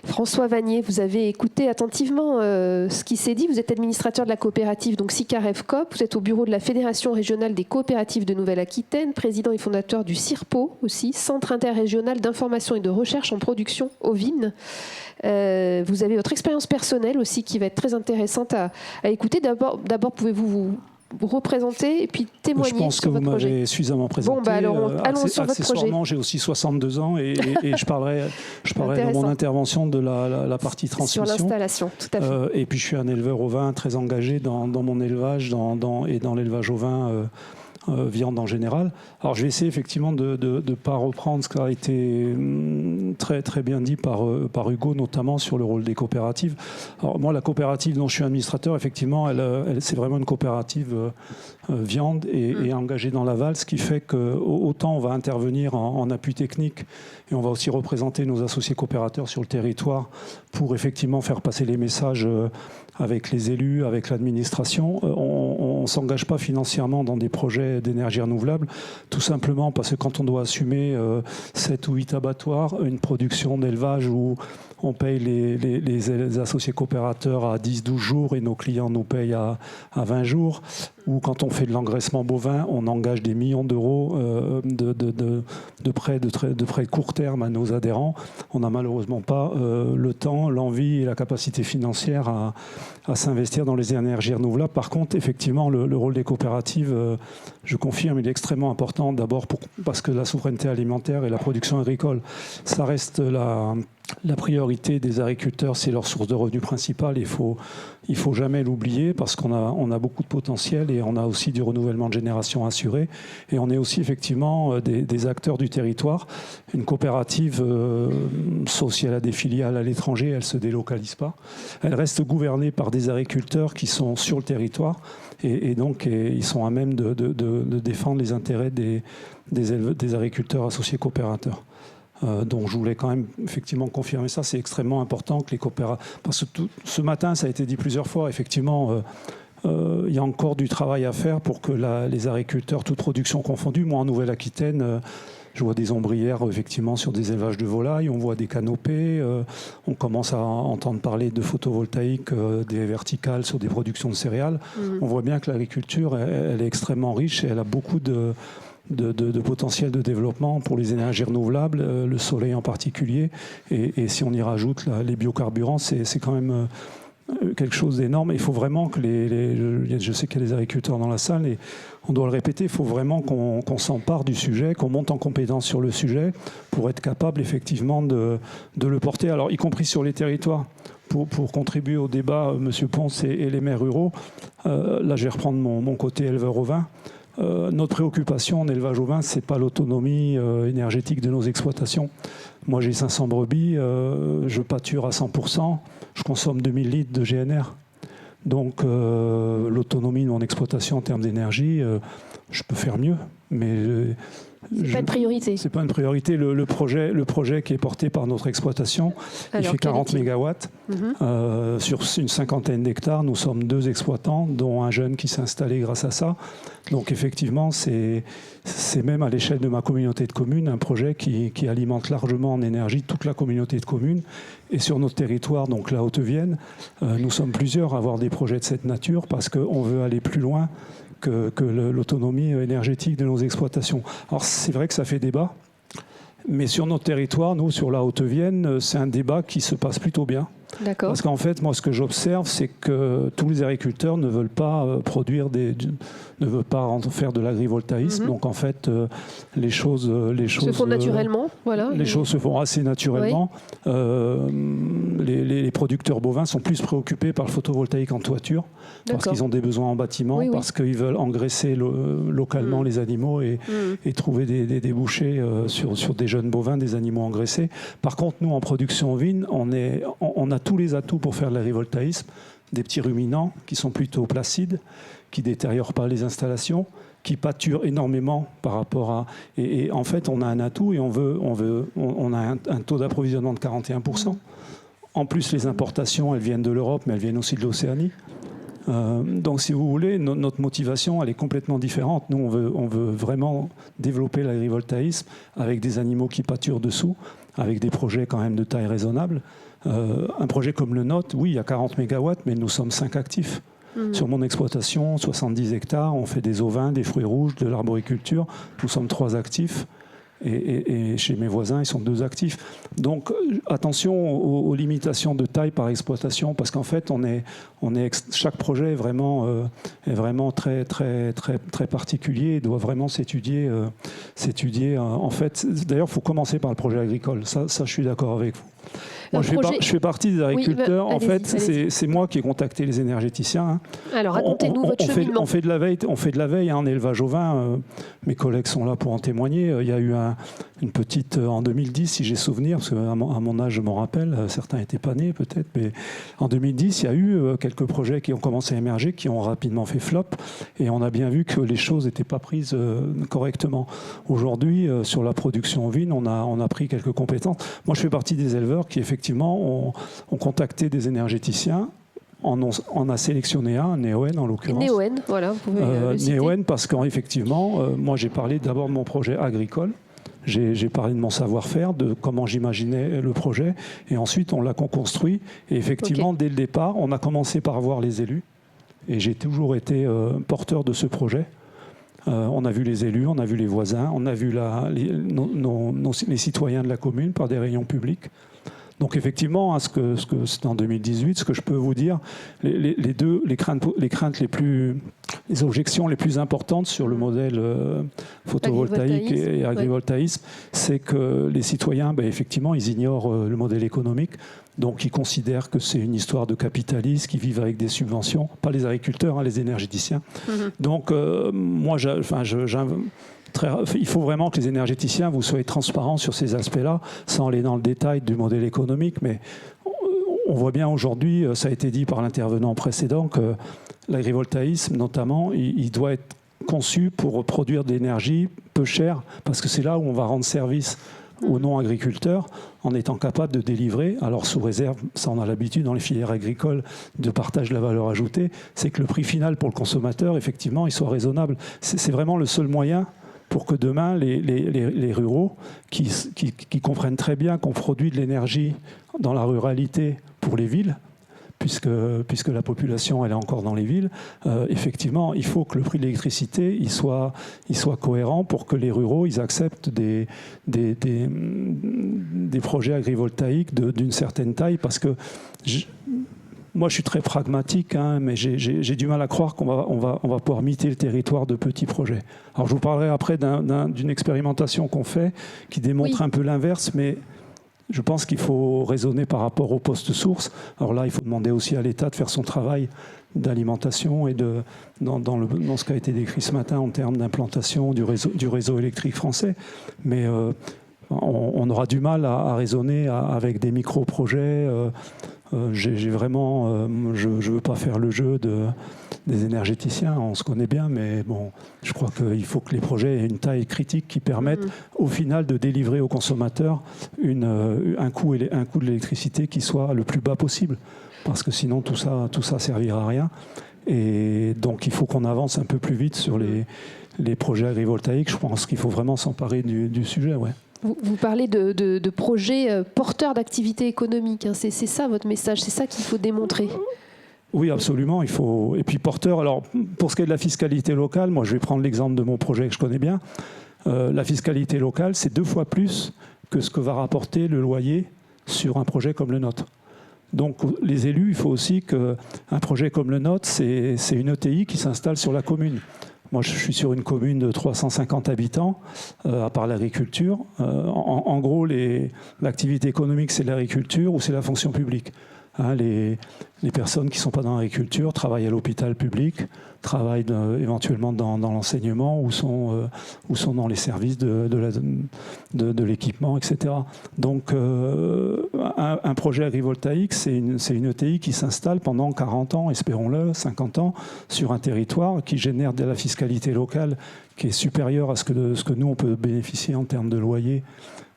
François Vanier, vous avez écouté attentivement ce qui s'est dit. Vous êtes administrateur de la coopérative, donc SICAREF Coop. Vous êtes au bureau de la Fédération régionale des coopératives de Nouvelle-Aquitaine, président et fondateur du CIRPO aussi, Centre interrégional d'information et de recherche en production ovine. Vous avez votre expérience personnelle aussi qui va être très intéressante à écouter. D'abord, pouvez-vous vous représenter et puis témoigner sur votre projet. Je pense que vous m'avez suffisamment présenté. Bon, bah alors, allons sur votre projet. J'ai aussi 62 ans et je parlerai dans mon intervention de la partie transmission. Sur l'installation, tout à fait. Et puis je suis un éleveur ovin très engagé dans mon élevage et dans l'élevage ovin. Viande en général. Alors je vais essayer effectivement de ne pas reprendre ce qui a été très, très bien dit par Hugo, notamment sur le rôle des coopératives. Alors moi, la coopérative dont je suis administrateur, effectivement, c'est vraiment une coopérative viande et engagée dans l'aval, ce qui fait qu'autant on va intervenir en appui technique et on va aussi représenter nos associés coopérateurs sur le territoire pour effectivement faire passer les messages avec les élus, avec l'administration. On ne s'engage pas financièrement dans des projets d'énergie renouvelable, tout simplement parce que quand on doit assumer 7 ou 8 abattoirs, une production d'élevage où on paye les associés coopérateurs à 10-12 jours et nos clients nous payent à 20 jours, ou quand on fait de l'engraissement bovin, on engage des millions d'euros de prêts de court terme à nos adhérents. On n'a malheureusement pas le temps, l'envie et la capacité financière à s'investir dans les énergies renouvelables. Par contre, effectivement, le rôle des coopératives, je confirme, il est extrêmement important. D'abord parce que la souveraineté alimentaire et la production agricole, ça reste la priorité des agriculteurs, c'est leur source de revenus principale. Il faut jamais l'oublier parce qu'on a beaucoup de potentiel et on a aussi du renouvellement de génération assuré. Et on est aussi effectivement des acteurs du territoire. Une coopérative, sauf si elle a des filiales à l'étranger, elle ne se délocalise pas. Elle reste gouvernée par des agriculteurs qui sont sur le territoire et donc ils sont à même de défendre les intérêts des agriculteurs associés coopérateurs. Donc je voulais quand même effectivement confirmer ça. C'est extrêmement important que les coopératives... Parce que ce matin, ça a été dit plusieurs fois, effectivement, il y a encore du travail à faire pour que les agriculteurs, toute production confondue, moi en Nouvelle-Aquitaine, je vois des ombrières effectivement sur des élevages de volailles, on voit des canopées, on commence à entendre parler de photovoltaïque, des verticales sur des productions de céréales. On voit bien que l'agriculture, elle est extrêmement riche et elle a beaucoup de potentiel de développement pour les énergies renouvelables, le soleil en particulier. Et si on y rajoute les biocarburants, c'est quand même quelque chose d'énorme. Il faut vraiment que je sais qu'il y a des agriculteurs dans la salle et on doit le répéter, il faut vraiment qu'on s'empare du sujet, qu'on monte en compétence sur le sujet pour être capable effectivement de le porter, alors y compris sur les territoires. Pour contribuer au débat, M. Ponce et les maires ruraux, là je vais reprendre mon côté éleveur ovin. Notre préoccupation en élevage ovin, ce n'est pas l'autonomie énergétique de nos exploitations. Moi, j'ai 500 brebis, je pâture à 100%, je consomme 2000 litres de GNR. Donc, l'autonomie de mon exploitation en termes d'énergie, je peux faire mieux, mais... C'est pas une priorité. C'est pas une priorité. Le projet qui est porté par notre exploitation, il fait 40 mégawatts sur une cinquantaine d'hectares. Nous sommes 2 exploitants, dont un jeune qui s'est installé grâce à ça. Donc effectivement, c'est même à l'échelle de ma communauté de communes un projet qui alimente largement en énergie toute la communauté de communes. Et sur notre territoire, donc la Haute-Vienne, nous sommes plusieurs à avoir des projets de cette nature parce qu'on veut aller plus loin que l'autonomie énergétique de nos exploitations. Alors c'est vrai que ça fait débat, mais sur notre territoire, nous, sur la Haute-Vienne, c'est un débat qui se passe plutôt bien. D'accord. Parce qu'en fait, moi, ce que j'observe, c'est que tous les agriculteurs ne veulent pas ne veulent pas faire de l'agrivoltaïsme. Donc en fait, les choses se font naturellement. Voilà. Les choses se font assez naturellement. Oui. Les producteurs bovins sont plus préoccupés par le photovoltaïque en toiture, parce qu'ils ont des besoins en bâtiment, parce qu'ils veulent engraisser localement les animaux et trouver des débouchés sur des jeunes bovins, des animaux engraissés. Par contre, nous, en production ovine, on a tous les atouts pour faire de l'agrivoltaïsme, des petits ruminants qui sont plutôt placides, qui ne détériorent pas les installations, qui pâturent énormément par rapport à... Et en fait, on a un atout et on a un taux d'approvisionnement de 41%. En plus, les importations, elles viennent de l'Europe, mais elles viennent aussi de l'Océanie. Donc, si vous voulez, notre motivation, elle est complètement différente. Nous, on veut vraiment développer l'agrivoltaïsme avec des animaux qui pâturent dessous, avec des projets quand même de taille raisonnable. Un projet comme le nôtre, oui, il y a 40 mégawatts, mais nous sommes 5 actifs. Sur mon exploitation, 70 hectares, on fait des ovins, des fruits rouges, de l'arboriculture. Nous sommes 3 actifs. Et chez mes voisins, ils sont 2 actifs. Donc, attention aux limitations de taille par exploitation, parce qu'en fait, chaque projet est vraiment très, très, très, très particulier et doit vraiment s'étudier. En fait, d'ailleurs, il faut commencer par le projet agricole. Ça, je suis d'accord avec vous. Moi, je fais partie des agriculteurs. En fait, c'est moi qui ai contacté les énergéticiens. Alors, racontez-nous votre cheminement. On fait de la veille en élevage ovin. Mes collègues sont là pour en témoigner. Il y a eu une petite en 2010, si j'ai souvenir, parce qu'à mon âge, je m'en rappelle. Certains n'étaient pas nés, peut-être. Mais en 2010, il y a eu quelques projets qui ont commencé à émerger, qui ont rapidement fait flop. Et on a bien vu que les choses n'étaient pas prises correctement. Aujourd'hui, sur la production ovine, on a pris quelques compétences. Moi, je fais partie des éleveurs qui, effectivement, ont contacté des énergéticiens. On a sélectionné un Neoen en l'occurrence. Neoen, voilà, vous pouvez le citer. Neoen, parce qu'effectivement, moi j'ai parlé d'abord de mon projet agricole. J'ai parlé de mon savoir-faire, de comment j'imaginais le projet. Et ensuite, on l'a construit. Et effectivement, dès le départ, on a commencé par voir les élus. Et j'ai toujours été porteur de ce projet. On a vu les élus, on a vu les voisins, on a vu les citoyens de la commune par des réunions publiques. Donc effectivement, c'est en 2018, ce que je peux vous dire, les objections les plus importantes sur le modèle photovoltaïque et agrivoltaïsme, c'est que les citoyens, effectivement, ils ignorent le modèle économique. Donc ils considèrent que c'est une histoire de capitalistes qui vivent avec des subventions, pas les agriculteurs, les énergéticiens. Donc moi, il faut vraiment que les énergéticiens, vous soyez transparents sur ces aspects-là, sans aller dans le détail du modèle économique, mais on voit bien aujourd'hui, ça a été dit par l'intervenant précédent, que l'agrivoltaïsme, notamment, il doit être conçu pour produire de l'énergie peu chère, parce que c'est là où on va rendre service aux non-agriculteurs en étant capable de délivrer, alors sous réserve, ça on a l'habitude dans les filières agricoles de partage de la valeur ajoutée, c'est que le prix final pour le consommateur, effectivement, il soit raisonnable. C'est vraiment le seul moyen pour que demain, les ruraux qui comprennent très bien qu'on produit de l'énergie dans la ruralité pour les villes, puisque la population elle est encore dans les villes, effectivement, il faut que le prix de l'électricité il soit cohérent pour que les ruraux ils acceptent des projets agrivoltaïques d'une certaine taille, parce que moi, je suis très pragmatique, mais j'ai du mal à croire qu'on va pouvoir miter le territoire de petits projets. Alors, je vous parlerai après d'une expérimentation qu'on fait qui démontre un peu l'inverse, mais Je pense qu'il faut raisonner par rapport au poste source. Alors là, il faut demander aussi à l'État de faire son travail d'alimentation et dans ce qui a été décrit ce matin en termes d'implantation du réseau électrique français. Mais on aura du mal à raisonner avec des micro-projets. Je veux pas faire le jeu des énergéticiens, on se connaît bien, mais bon, je crois qu'il faut que les projets aient une taille critique qui permette au final de délivrer aux consommateurs un coût de l'électricité qui soit le plus bas possible, parce que sinon tout ça servira à rien. Et donc il faut qu'on avance un peu plus vite sur les projets agrivoltaïques. Je pense qu'il faut vraiment s'emparer du sujet, ouais. Vous parlez de projets porteurs d'activité économique, hein. C'est ça votre message, c'est ça qu'il faut démontrer. Oui, absolument. Il faut. Et puis porteur. Alors, pour ce qui est de la fiscalité locale, moi, je vais prendre l'exemple de mon projet que je connais bien. La fiscalité locale, c'est 2 fois plus que ce que va rapporter le loyer sur un projet comme le nôtre. Donc, les élus, il faut aussi qu'un projet comme le nôtre, c'est une ETI qui s'installe sur la commune. Moi, je suis sur une commune de 350 habitants, à part l'agriculture. En gros, l'activité économique, c'est l'agriculture ou c'est la fonction publique. Hein, les personnes qui ne sont pas dans l'agriculture travaillent à l'hôpital public, travaillent éventuellement dans l'enseignement ou sont dans les services de l'équipement, etc. Donc, un projet agrivoltaïque, c'est une ETI qui s'installe pendant 40 ans, espérons-le, 50 ans, sur un territoire qui génère de la fiscalité locale qui est supérieure à ce que nous, on peut bénéficier en termes de loyer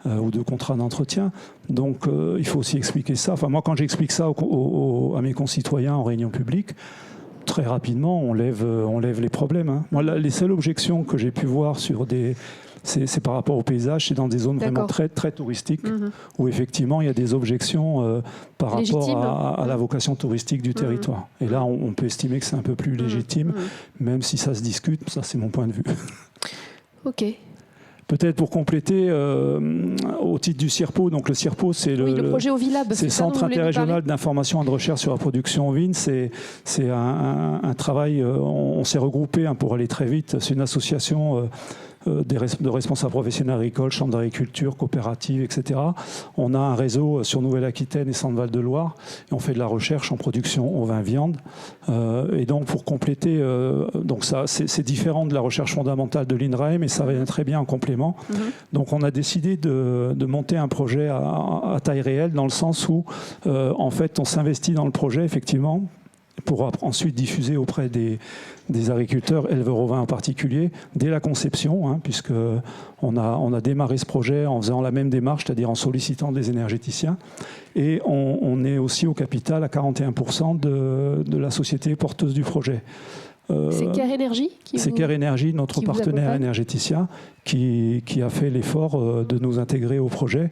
ou de contrat d'entretien. Donc il faut aussi expliquer ça. Enfin, moi, quand j'explique ça à mes concitoyens en réunion publique, très rapidement, on lève les problèmes. Hein. Moi, les seules objections que j'ai pu voir c'est par rapport au paysage, c'est dans des zones vraiment très, très touristiques, où effectivement, il y a des objections par rapport à la vocation touristique du territoire. Et là, on peut estimer que c'est un peu plus légitime, même si ça se discute. Ça, c'est mon point de vue. Ok. Peut-être pour compléter, au titre du CIRPO, donc le CIRPO, c'est le projet OVILAB, c'est le Centre interrégional d'information et de recherche sur la production ovine. C'est un travail, on s'est regroupé pour aller très vite. C'est une association de responsables professionnels agricoles, chambres d'agriculture, coopératives, etc. On a un réseau sur Nouvelle-Aquitaine et Centre-Val de Loire, et on fait de la recherche en production ovin-viande. Et donc, pour compléter, donc ça, c'est différent de la recherche fondamentale de l'INRAE, mais ça vient très bien en complément. Donc, on a décidé de monter un projet à taille réelle, dans le sens où, en fait, on s'investit dans le projet, effectivement, pour ensuite diffuser auprès des agriculteurs, éleveurs ovins en particulier, dès la conception, puisque on a démarré ce projet en faisant la même démarche, c'est-à-dire en sollicitant des énergéticiens. Et on est aussi au capital à 41% de la société porteuse du projet. C'est Care Énergie C'est Care Énergie, notre partenaire énergéticien, qui a fait l'effort de nous intégrer au projet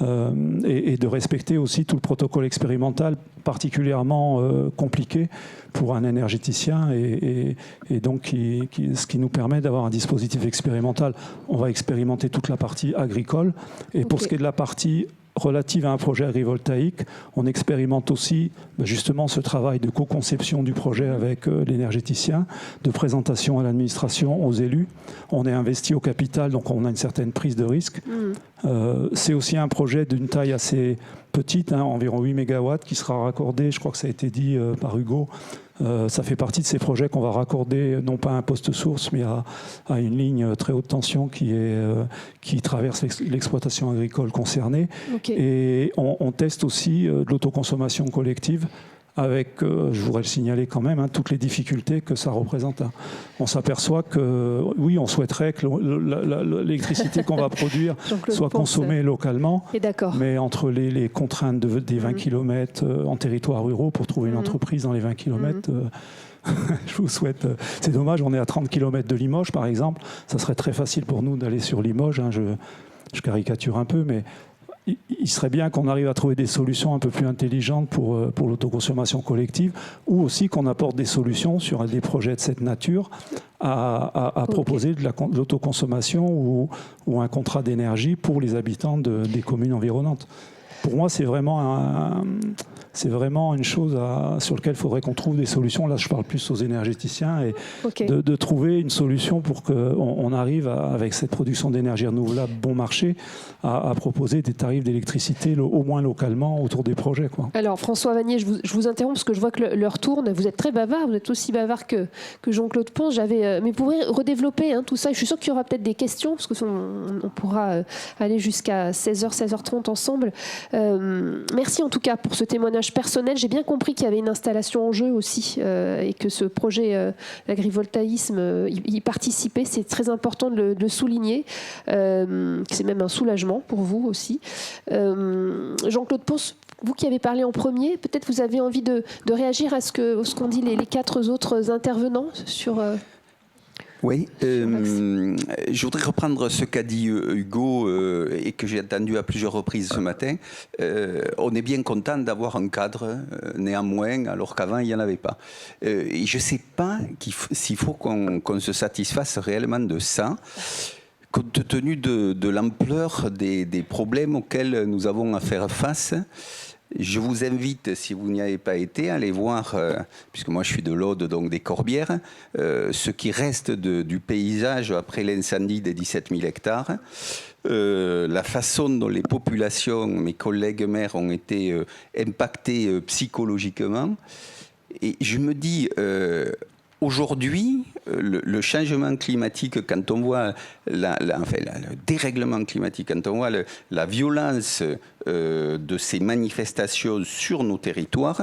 et de respecter aussi tout le protocole expérimental particulièrement compliqué pour un énergéticien et donc ce qui nous permet d'avoir un dispositif expérimental. On va expérimenter toute la partie agricole et pour ce qui est de la partie relative à un projet agrivoltaïque, on expérimente aussi justement ce travail de co-conception du projet avec l'énergéticien, de présentation à l'administration, aux élus. On est investi au capital, donc on a une certaine prise de risque. C'est aussi un projet d'une taille assez petite, environ 8 MW, qui sera raccordé, je crois que ça a été dit par Hugo, ça fait partie de ces projets qu'on va raccorder, non pas à un poste source, mais à une ligne très haute tension qui traverse l'exploitation agricole concernée. Et on teste aussi de l'autoconsommation collective avec, je voudrais le signaler quand même, toutes les difficultés que ça représente. On s'aperçoit que, oui, on souhaiterait que l'électricité qu'on va produire soit consommée localement, mais entre les contraintes des 20 km en territoire ruraux pour trouver une entreprise dans les 20 km, je vous souhaite... C'est dommage, on est à 30 km de Limoges, par exemple. Ça serait très facile pour nous d'aller sur Limoges. Je caricature un peu, mais... Il serait bien qu'on arrive à trouver des solutions un peu plus intelligentes pour l'autoconsommation collective, ou aussi qu'on apporte des solutions sur des projets de cette nature à proposer de l'autoconsommation ou un contrat d'énergie pour les habitants des communes environnantes. Pour moi, c'est vraiment c'est vraiment une chose sur laquelle il faudrait qu'on trouve des solutions. Là, je parle plus aux énergéticiens et de trouver une solution pour qu'on arrive, avec cette production d'énergie renouvelable bon marché, à proposer des tarifs d'électricité au moins localement autour des projets, quoi. Alors, François Vanier, je vous interromps parce que je vois que l'heure tourne. Vous êtes très bavard, vous êtes aussi bavard que Jean-Claude Ponce. Mais vous pourrez redévelopper tout ça. Je suis sûre qu'il y aura peut-être des questions, parce qu'on pourra aller jusqu'à 16h, 16h30 ensemble. Merci en tout cas pour ce témoignage personnel. J'ai bien compris qu'il y avait une installation en jeu aussi et que ce projet l'agrivoltaïsme y participait. C'est très important de le souligner. C'est même un soulagement pour vous aussi. Jean-Claude Ponce, vous qui avez parlé en premier, peut-être vous avez envie de réagir à ce qu'ont dit les 4 autres intervenants sur... Oui, je voudrais reprendre ce qu'a dit Hugo et que j'ai entendu à plusieurs reprises ce matin. On est bien content d'avoir un cadre, néanmoins, alors qu'avant, il n'y en avait pas. Et je ne sais pas s'il faut qu'on se satisfasse réellement de ça, compte tenu de l'ampleur des problèmes auxquels nous avons à faire face. Je vous invite, si vous n'y avez pas été, à aller voir, puisque moi je suis de l'Aude, donc des Corbières, ce qui reste du paysage après l'incendie des 17 000 hectares, la façon dont les populations, mes collègues maires, ont été impactées psychologiquement. Et je me dis... Aujourd'hui, le changement climatique, quand on voit le dérèglement climatique, quand on voit la violence de ces manifestations sur nos territoires,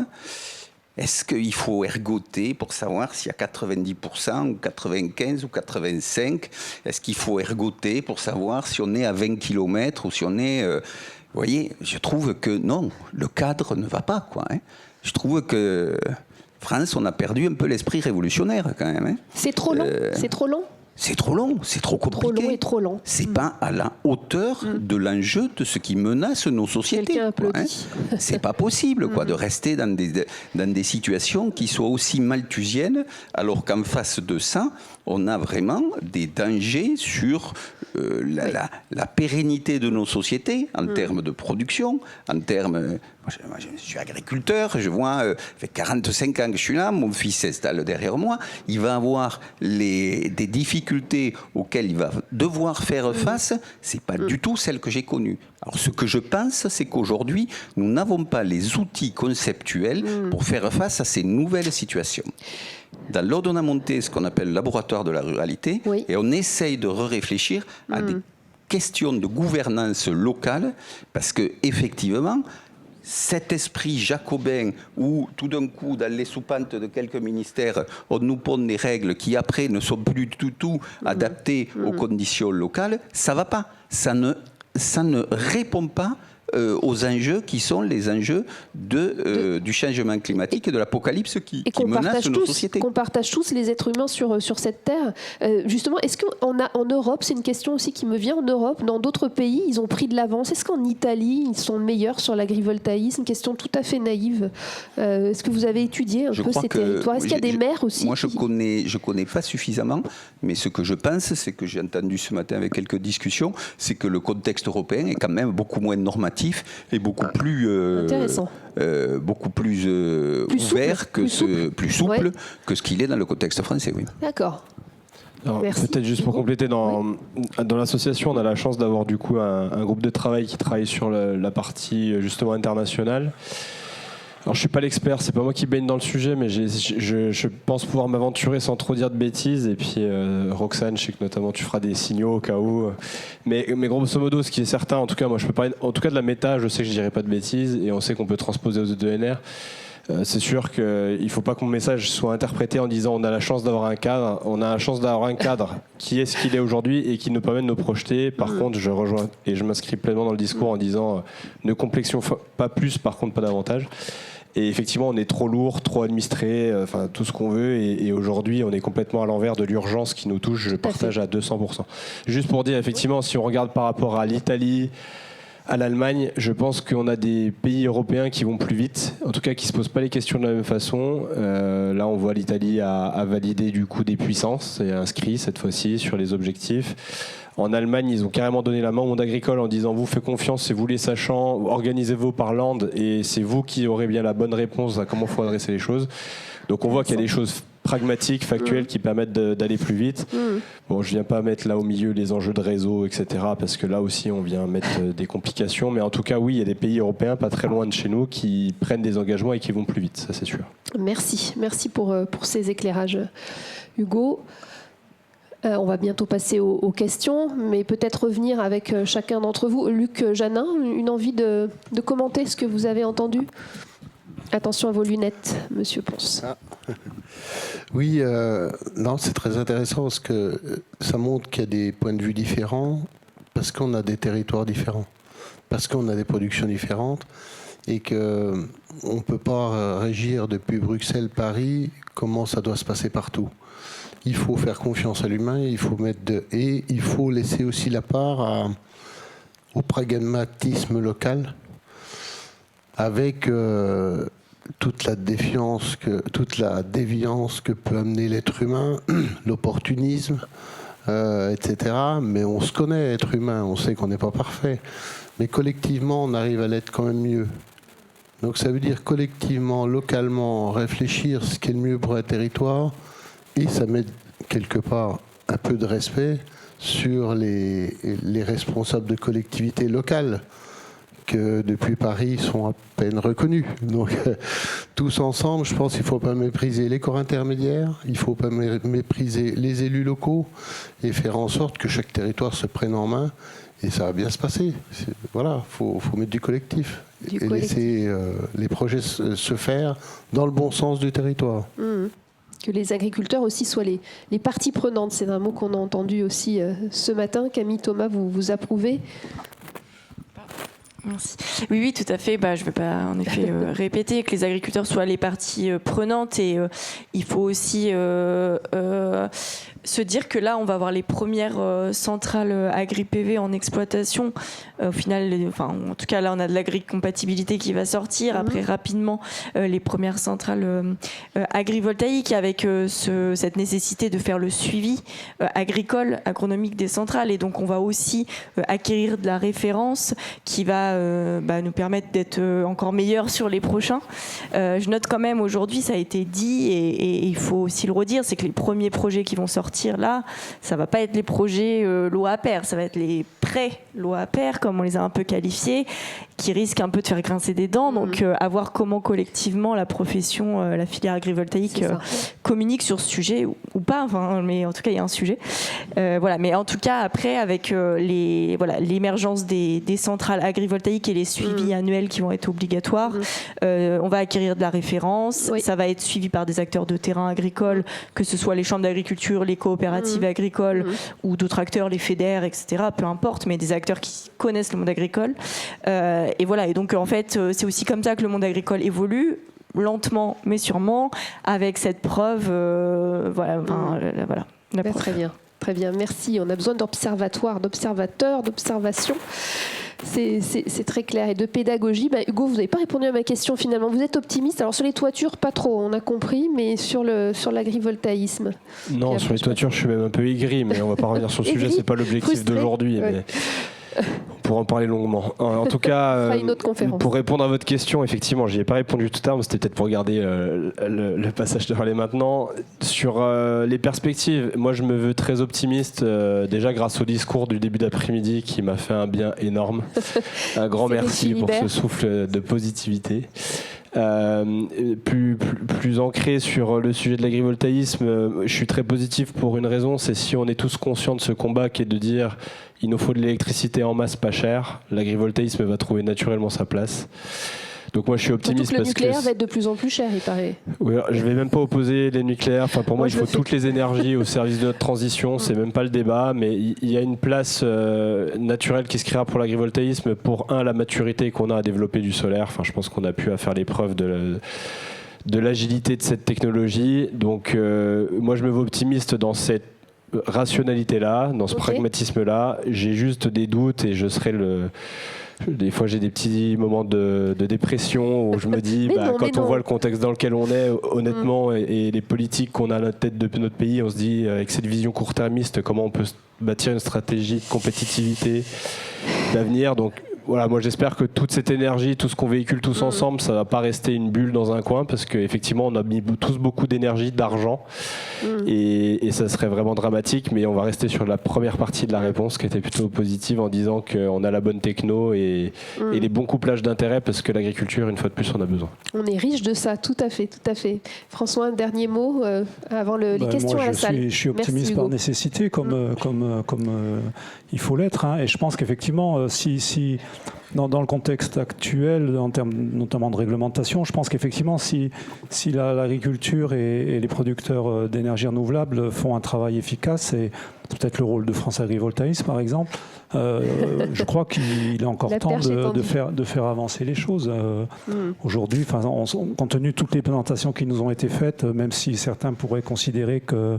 est-ce qu'il faut ergoter pour savoir s'il y a 90% ou 95% ou 85%? Est-ce qu'il faut ergoter pour savoir si on est à 20 km ou si on est... vous voyez, je trouve que non, le cadre ne va pas, quoi, hein. Je trouve que... France, on a perdu un peu l'esprit révolutionnaire quand même. Hein. C'est trop long. C'est trop long. C'est trop long, c'est trop compliqué. Trop long et trop lent. C'est pas à la hauteur de l'enjeu de ce qui menace nos sociétés. Quelqu'un applaudit. C'est pas possible de rester dans des situations qui soient aussi malthusiennes, alors qu'en face de ça, on a vraiment des dangers sur la pérennité de nos sociétés en termes de production, en termes... Moi, je suis agriculteur, je vois, ça fait 45 ans que je suis là, mon fils s'installe derrière moi, il va avoir des difficultés auxquelles il va devoir faire face, c'est pas du tout celle que j'ai connue. Alors ce que je pense, c'est qu'aujourd'hui, nous n'avons pas les outils conceptuels pour faire face à ces nouvelles situations. Dans l'Aude, on a monté ce qu'on appelle le laboratoire de la ruralité, et on essaye de réfléchir à des questions de gouvernance locale, parce que effectivement, cet esprit jacobin où tout d'un coup, dans les soupentes de quelques ministères, on nous pond des règles qui après ne sont plus du tout adaptées aux conditions locales, ça ne va pas. Ça ne répond pas aux enjeux qui sont les enjeux du changement climatique et de l'apocalypse qui menace nos sociétés. Qu'on partage tous les êtres humains sur cette terre. Justement, est-ce qu'on a en Europe, c'est une question aussi qui me vient, en Europe, dans d'autres pays, ils ont pris de l'avance. Est-ce qu'en Italie, ils sont meilleurs sur l'agrivoltaïsme? Une question tout à fait naïve. Est-ce que vous avez étudié un peu ces territoires? Est-ce qu'il y a des maires aussi? Moi, je connais pas suffisamment, mais ce que je pense, c'est que j'ai entendu ce matin avec quelques discussions, c'est que le contexte européen est quand même beaucoup moins normatif et beaucoup plus intéressant, beaucoup plus ouvert, plus souple que ce qu'il est dans le contexte français. Oui. D'accord. Peut-être juste pour compléter, dans l'association, on a la chance d'avoir du coup un groupe de travail qui travaille sur la partie justement internationale. Alors je suis pas l'expert, c'est pas moi qui baigne dans le sujet, mais je pense pouvoir m'aventurer sans trop dire de bêtises. Et puis Roxane, je sais que notamment tu feras des signaux au cas où. Mais grosso modo, ce qui est certain, en tout cas moi je peux parler, en tout cas de la méta, je sais que je dirai pas de bêtises et on sait qu'on peut transposer aux ENR. C'est sûr qu'il ne faut pas que mon message soit interprété en disant on a la chance d'avoir un cadre. On a la chance d'avoir un cadre qui est ce qu'il est aujourd'hui et qui nous permet de nous projeter. Par contre, je rejoins et je m'inscris pleinement dans le discours en disant ne complexions pas plus, par contre pas davantage. Et effectivement, on est trop lourd, trop administré, enfin tout ce qu'on veut. Et aujourd'hui, on est complètement à l'envers de l'urgence qui nous touche. Je partage à 200%. Juste pour dire, effectivement, si on regarde par rapport à l'Italie, à l'Allemagne. Je pense qu'on a des pays européens qui vont plus vite, en tout cas qui ne se posent pas les questions de la même façon. Là, on voit l'Italie a validé du coup des puissances, et inscrit cette fois-ci sur les objectifs. En Allemagne, ils ont carrément donné la main au monde agricole en disant vous faites confiance, c'est vous les sachants, organisez-vous par land et c'est vous qui aurez bien la bonne réponse à comment il faut adresser les choses. Donc on voit qu'il y a des choses pragmatiques, factuelles qui permettent d'aller plus vite. Bon, je viens pas mettre là au milieu les enjeux de réseau, etc. parce que là aussi on vient mettre des complications. Mais en tout cas, oui, il y a des pays européens pas très loin de chez nous qui prennent des engagements et qui vont plus vite, ça c'est sûr. Merci pour ces éclairages, Hugo. On va bientôt passer aux questions, mais peut-être revenir avec chacun d'entre vous. Luc Janin, une envie de commenter ce que vous avez entendu ? Attention à vos lunettes, Monsieur Ponce. Oui, non, c'est très intéressant parce que ça montre qu'il y a des points de vue différents, parce qu'on a des territoires différents, parce qu'on a des productions différentes, et qu'on ne peut pas régir depuis Bruxelles, Paris, comment ça doit se passer partout. Il faut faire confiance à l'humain, il faut et il faut laisser aussi la part au pragmatisme local, avec toute la déviance que peut amener l'être humain, l'opportunisme, etc. Mais on se connaît, être humain, on sait qu'on n'est pas parfait. Mais collectivement, on arrive à l'être quand même mieux. Donc ça veut dire collectivement, localement, réfléchir ce qui est le mieux pour un territoire. Et ça met quelque part un peu de respect sur les responsables de collectivités locales que depuis Paris sont à peine reconnus. Donc tous ensemble, je pense qu'il ne faut pas mépriser les corps intermédiaires, il ne faut pas mépriser les élus locaux et faire en sorte que chaque territoire se prenne en main et ça va bien se passer. Voilà, faut mettre du collectif et laisser les projets se faire dans le bon sens du territoire. Que les agriculteurs aussi soient les parties prenantes. C'est un mot qu'on a entendu aussi ce matin. Camille, Thomas, vous approuvez ? Merci. Oui, tout à fait. Je ne vais pas en effet répéter que les agriculteurs soient les parties prenantes et il faut aussi se dire que là, on va avoir les premières centrales agri-PV en exploitation. Au final, en tout cas, là, on a de l'agri-compatibilité qui va sortir. Après, rapidement, les premières centrales agrivoltaïques avec cette nécessité de faire le suivi agricole, agronomique des centrales. Et donc, on va aussi acquérir de la référence qui va nous permettre d'être encore meilleurs sur les prochains. Je note quand même, aujourd'hui, ça a été dit et il faut aussi le redire, c'est que les premiers projets qui vont sortir là, ça va pas être les projets loi à pair, ça va être les pré-loi à pair, comme on les a un peu qualifiés, qui risquent un peu de faire grincer des dents. Donc, à voir comment collectivement la profession, la filière agrivoltaïque communique sur ce sujet ou pas. Mais en tout cas, il y a un sujet. Voilà. Mais en tout cas, après, avec l'émergence des centrales agrivoltaïques et les suivis annuels qui vont être obligatoires, on va acquérir de la référence. Ça va être suivi par des acteurs de terrain agricole, que ce soit les chambres d'agriculture, les coopératives agricoles ou d'autres acteurs, les fédères, etc. Peu importe, mais des acteurs qui connaissent le monde agricole. Et voilà. Et donc, en fait, c'est aussi comme ça que le monde agricole évolue, lentement mais sûrement, avec cette preuve. Très bien. Merci. On a besoin d'observatoires, d'observateurs, d'observations. C'est très clair. Et de pédagogie, Hugo, vous n'avez pas répondu à ma question finalement. Vous êtes optimiste. Alors sur les toitures, pas trop, on a compris, mais sur l'agrivoltaïsme. Non, sur les toitures, je suis même un peu aigri, mais on ne va pas revenir sur le sujet, ce n'est pas l'objectif d'aujourd'hui. Ouais. Mais on pourra en parler longuement. En tout cas, pour répondre à votre question, effectivement, j'y ai pas répondu tout à l'heure, mais c'était peut-être pour regarder le passage de relais maintenant. Sur les perspectives, moi je me veux très optimiste, déjà grâce au discours du début d'après-midi qui m'a fait un bien énorme. Un grand merci pour ce souffle de positivité. Plus ancré sur le sujet de l'agrivoltaïsme, je suis très positif pour une raison, c'est si on est tous conscients de ce combat qui est de dire il nous faut de l'électricité en masse pas chère, l'agrivoltaïsme va trouver naturellement sa place. Donc moi je suis optimiste parce que le nucléaire va être de plus en plus cher, il paraît. Oui, je vais même pas opposer les nucléaires. Pour moi il faut toutes les énergies au service de notre transition. C'est même pas le débat, mais il y a une place naturelle qui se créera pour l'agrivoltaïsme pour la maturité qu'on a à développer du solaire. Je pense qu'on a pu faire les preuves de l'agilité de cette technologie. Donc moi je me veux optimiste dans cette rationalité-là, dans ce pragmatisme-là. J'ai juste des doutes et je serai Des fois, j'ai des petits moments de dépression où je me dis, quand on voit le contexte dans lequel on est, honnêtement, et les politiques qu'on a à la tête de notre pays, on se dit, avec cette vision court-termiste, comment on peut bâtir une stratégie de compétitivité, d'avenir. Donc, voilà, moi j'espère que toute cette énergie, tout ce qu'on véhicule tous ensemble, ça va pas rester une bulle dans un coin, parce qu'effectivement on a mis tous beaucoup d'énergie, d'argent, et ça serait vraiment dramatique, mais on va rester sur la première partie de la réponse qui était plutôt positive, en disant qu'on a la bonne techno et les bons couplages d'intérêts, parce que l'agriculture, une fois de plus, on a besoin. On est riche de ça, tout à fait, tout à fait. François, un dernier mot avant les questions à la salle. Je suis optimiste par nécessité, comme il faut l'être, hein, et je pense qu'effectivement, si dans le contexte actuel, en termes notamment de réglementation, je pense qu'effectivement, si l'agriculture et les producteurs d'énergie renouvelable font un travail efficace, et peut-être le rôle de France Agrivoltaïsme par exemple, je crois qu'il est encore temps de faire avancer les choses. Aujourd'hui, compte tenu de toutes les présentations qui nous ont été faites, même si certains pourraient considérer que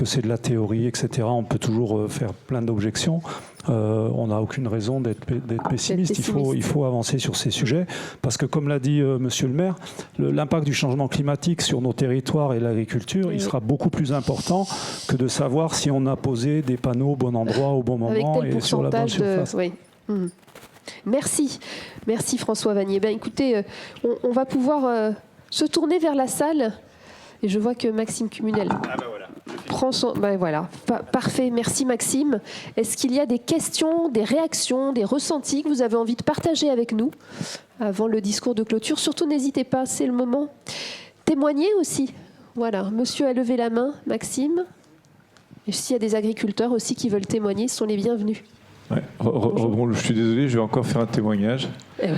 c'est de la théorie, etc., on peut toujours faire plein d'objections. On n'a aucune raison d'être pessimiste. Il faut avancer sur ces sujets, parce que, comme l'a dit Monsieur le maire, l'impact du changement climatique sur nos territoires et l'agriculture, il sera beaucoup plus important que de savoir si on a posé des panneaux au bon endroit, au bon moment et sur la bonne surface. Merci François Vannier. Écoutez, on va pouvoir se tourner vers la salle, et je vois que Maxime Cumunel prend son... voilà, parfait, merci Maxime. Est-ce qu'il y a des questions, des réactions, des ressentis que vous avez envie de partager avec nous avant le discours de clôture? Surtout n'hésitez pas, c'est le moment. Témoignez aussi. Voilà, monsieur a levé la main, Maxime. Et s'il y a des agriculteurs aussi qui veulent témoigner, ils sont les bienvenus. Ouais. Je suis désolé, je vais encore faire un témoignage.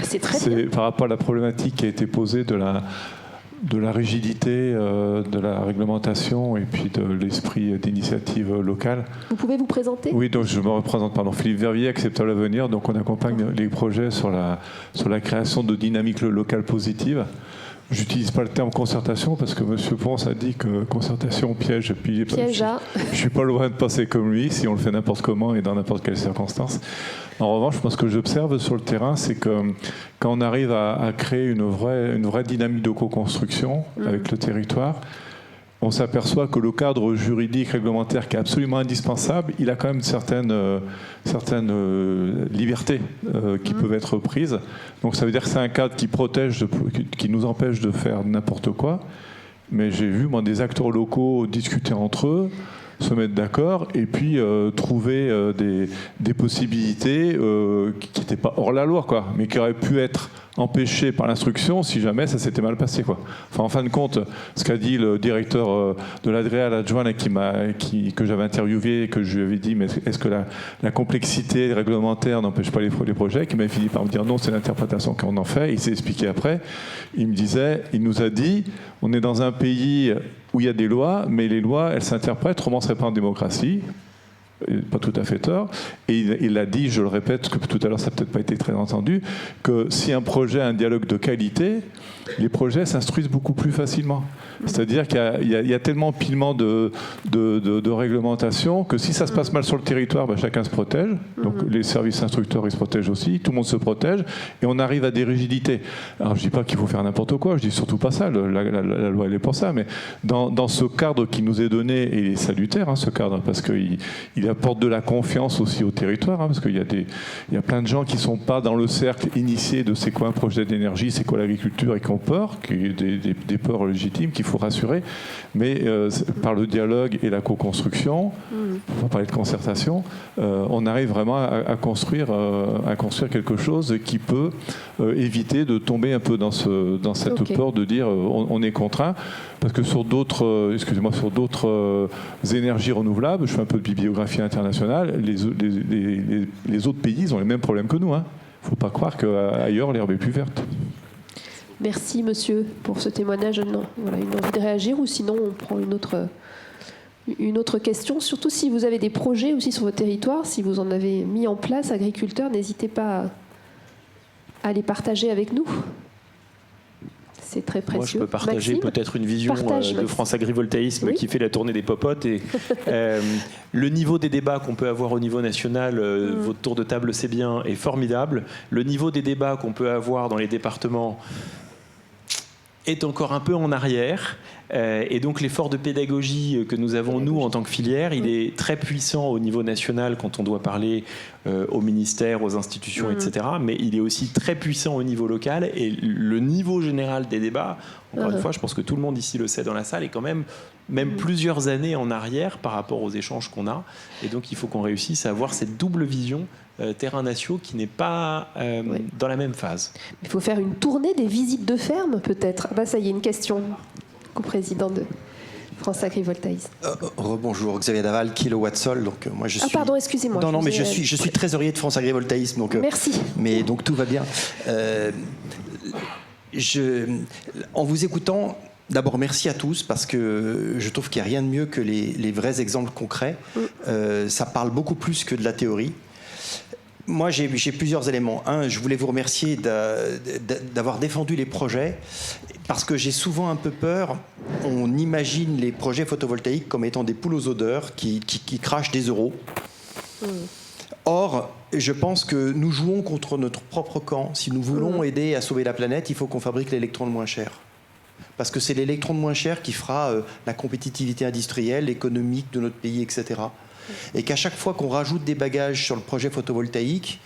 C'est très bien. Par rapport à la problématique qui a été posée de la rigidité de la réglementation et puis de l'esprit d'initiative locale. Vous pouvez vous présenter ? Oui, donc je me représente, Philippe Vervier, Acceptable Avenir. Donc on accompagne les projets sur la création de dynamiques locales positives. J'utilise pas le terme concertation parce que M. Ponce a dit que concertation piège. Et puis, je suis pas loin de penser comme lui, si on le fait n'importe comment et dans n'importe quelle circonstance. En revanche, moi, ce que j'observe sur le terrain, c'est que quand on arrive à créer une vraie dynamique de co-construction avec le territoire, on s'aperçoit que le cadre juridique réglementaire qui est absolument indispensable, il a quand même certaines libertés qui peuvent être prises. Donc ça veut dire que c'est un cadre qui nous empêche de faire n'importe quoi. Mais j'ai vu des acteurs locaux discuter entre eux, se mettre d'accord et puis trouver des possibilités qui n'étaient pas hors la loi, quoi, mais qui auraient pu être empêchées par l'instruction si jamais ça s'était mal passé, quoi. En fin de compte, ce qu'a dit le directeur de l'Adréal adjoint que j'avais interviewé et que je lui avais dit, mais est-ce que la complexité réglementaire n'empêche pas les projets, qui m'avait fini par me dire non, c'est l'interprétation qu'on en fait. Il s'est expliqué après. Il nous a dit, on est dans un pays où il y a des lois, mais les lois, elles s'interprètent, autrement, on ne serait pas en démocratie. Pas tout à fait tort. Et il a dit, je le répète, que tout à l'heure ça n'a peut-être pas été très entendu, que si un projet a un dialogue de qualité, les projets s'instruisent beaucoup plus facilement. C'est-à-dire qu'il y a tellement pilement de réglementation que si ça se passe mal sur le territoire, chacun se protège. Donc les services instructeurs, ils se protègent aussi, tout le monde se protège, et on arrive à des rigidités. Alors je ne dis pas qu'il faut faire n'importe quoi, je dis surtout pas ça, la loi elle est pour ça, mais dans ce cadre qui nous est donné, et il est salutaire, ce cadre, parce qu'il apporte de la confiance aussi au territoire, parce qu'il y a plein de gens qui ne sont pas dans le cercle initié de c'est quoi un projet d'énergie, c'est quoi l'agriculture, et qui ont peur, des peurs légitimes qu'il faut rassurer, mais par le dialogue et la co-construction, on va parler de concertation, on arrive vraiment à construire quelque chose qui peut éviter de tomber un peu dans cette peur de dire on est contraint, parce que sur d'autres énergies renouvelables, je fais un peu de bibliographie internationale, les autres pays ils ont les mêmes problèmes que nous. Il ne faut pas croire qu'ailleurs l'herbe est plus verte. Merci monsieur pour ce témoignage. Voilà, une envie de réagir, ou sinon on prend une autre question. Surtout si vous avez des projets aussi sur votre territoire, si vous en avez mis en place, agriculteurs, n'hésitez pas à les partager avec nous. C'est très précieux. Moi, je peux partager peut-être une vision de France Agrivoltaïsme qui fait la tournée des popotes. Et, le niveau des débats qu'on peut avoir au niveau national, votre tour de table, c'est bien, est formidable. Le niveau des débats qu'on peut avoir dans les départements est encore un peu en arrière. Et donc l'effort de pédagogie que nous avons, nous, en tant que filière, il est très puissant au niveau national quand on doit parler au ministère, aux institutions, etc. Mais il est aussi très puissant au niveau local. Et le niveau général des débats, encore une fois, je pense que tout le monde ici le sait dans la salle, est quand même plusieurs années en arrière par rapport aux échanges qu'on a. Et donc il faut qu'on réussisse à avoir cette double vision terrain-natio qui n'est pas dans la même phase. Il faut faire une tournée des visites de ferme, peut-être. Ah bah ça y est, une question au président de France Agrivoltaïsme. Rebonjour, Xavier Daval, Kilowatt Sol. Donc moi je suis. Ah pardon, excusez-moi. Non, mais je suis trésorier de France Agrivoltaïsme. Donc merci. Mais donc tout va bien. En vous écoutant, d'abord merci à tous parce que je trouve qu'il n'y a rien de mieux que les vrais exemples concrets. Ça parle beaucoup plus que de la théorie. Moi, j'ai plusieurs éléments. Un, je voulais vous remercier d'avoir défendu les projets, parce que j'ai souvent un peu peur. On imagine les projets photovoltaïques comme étant des poules aux odeurs qui crachent des euros. Or, je pense que nous jouons contre notre propre camp. Si nous voulons aider à sauver la planète, il faut qu'on fabrique l'électron le moins cher. Parce que c'est l'électron le moins cher qui fera la compétitivité industrielle, économique de notre pays, etc. Et qu'à chaque fois qu'on rajoute des bagages sur le projet photovoltaïque,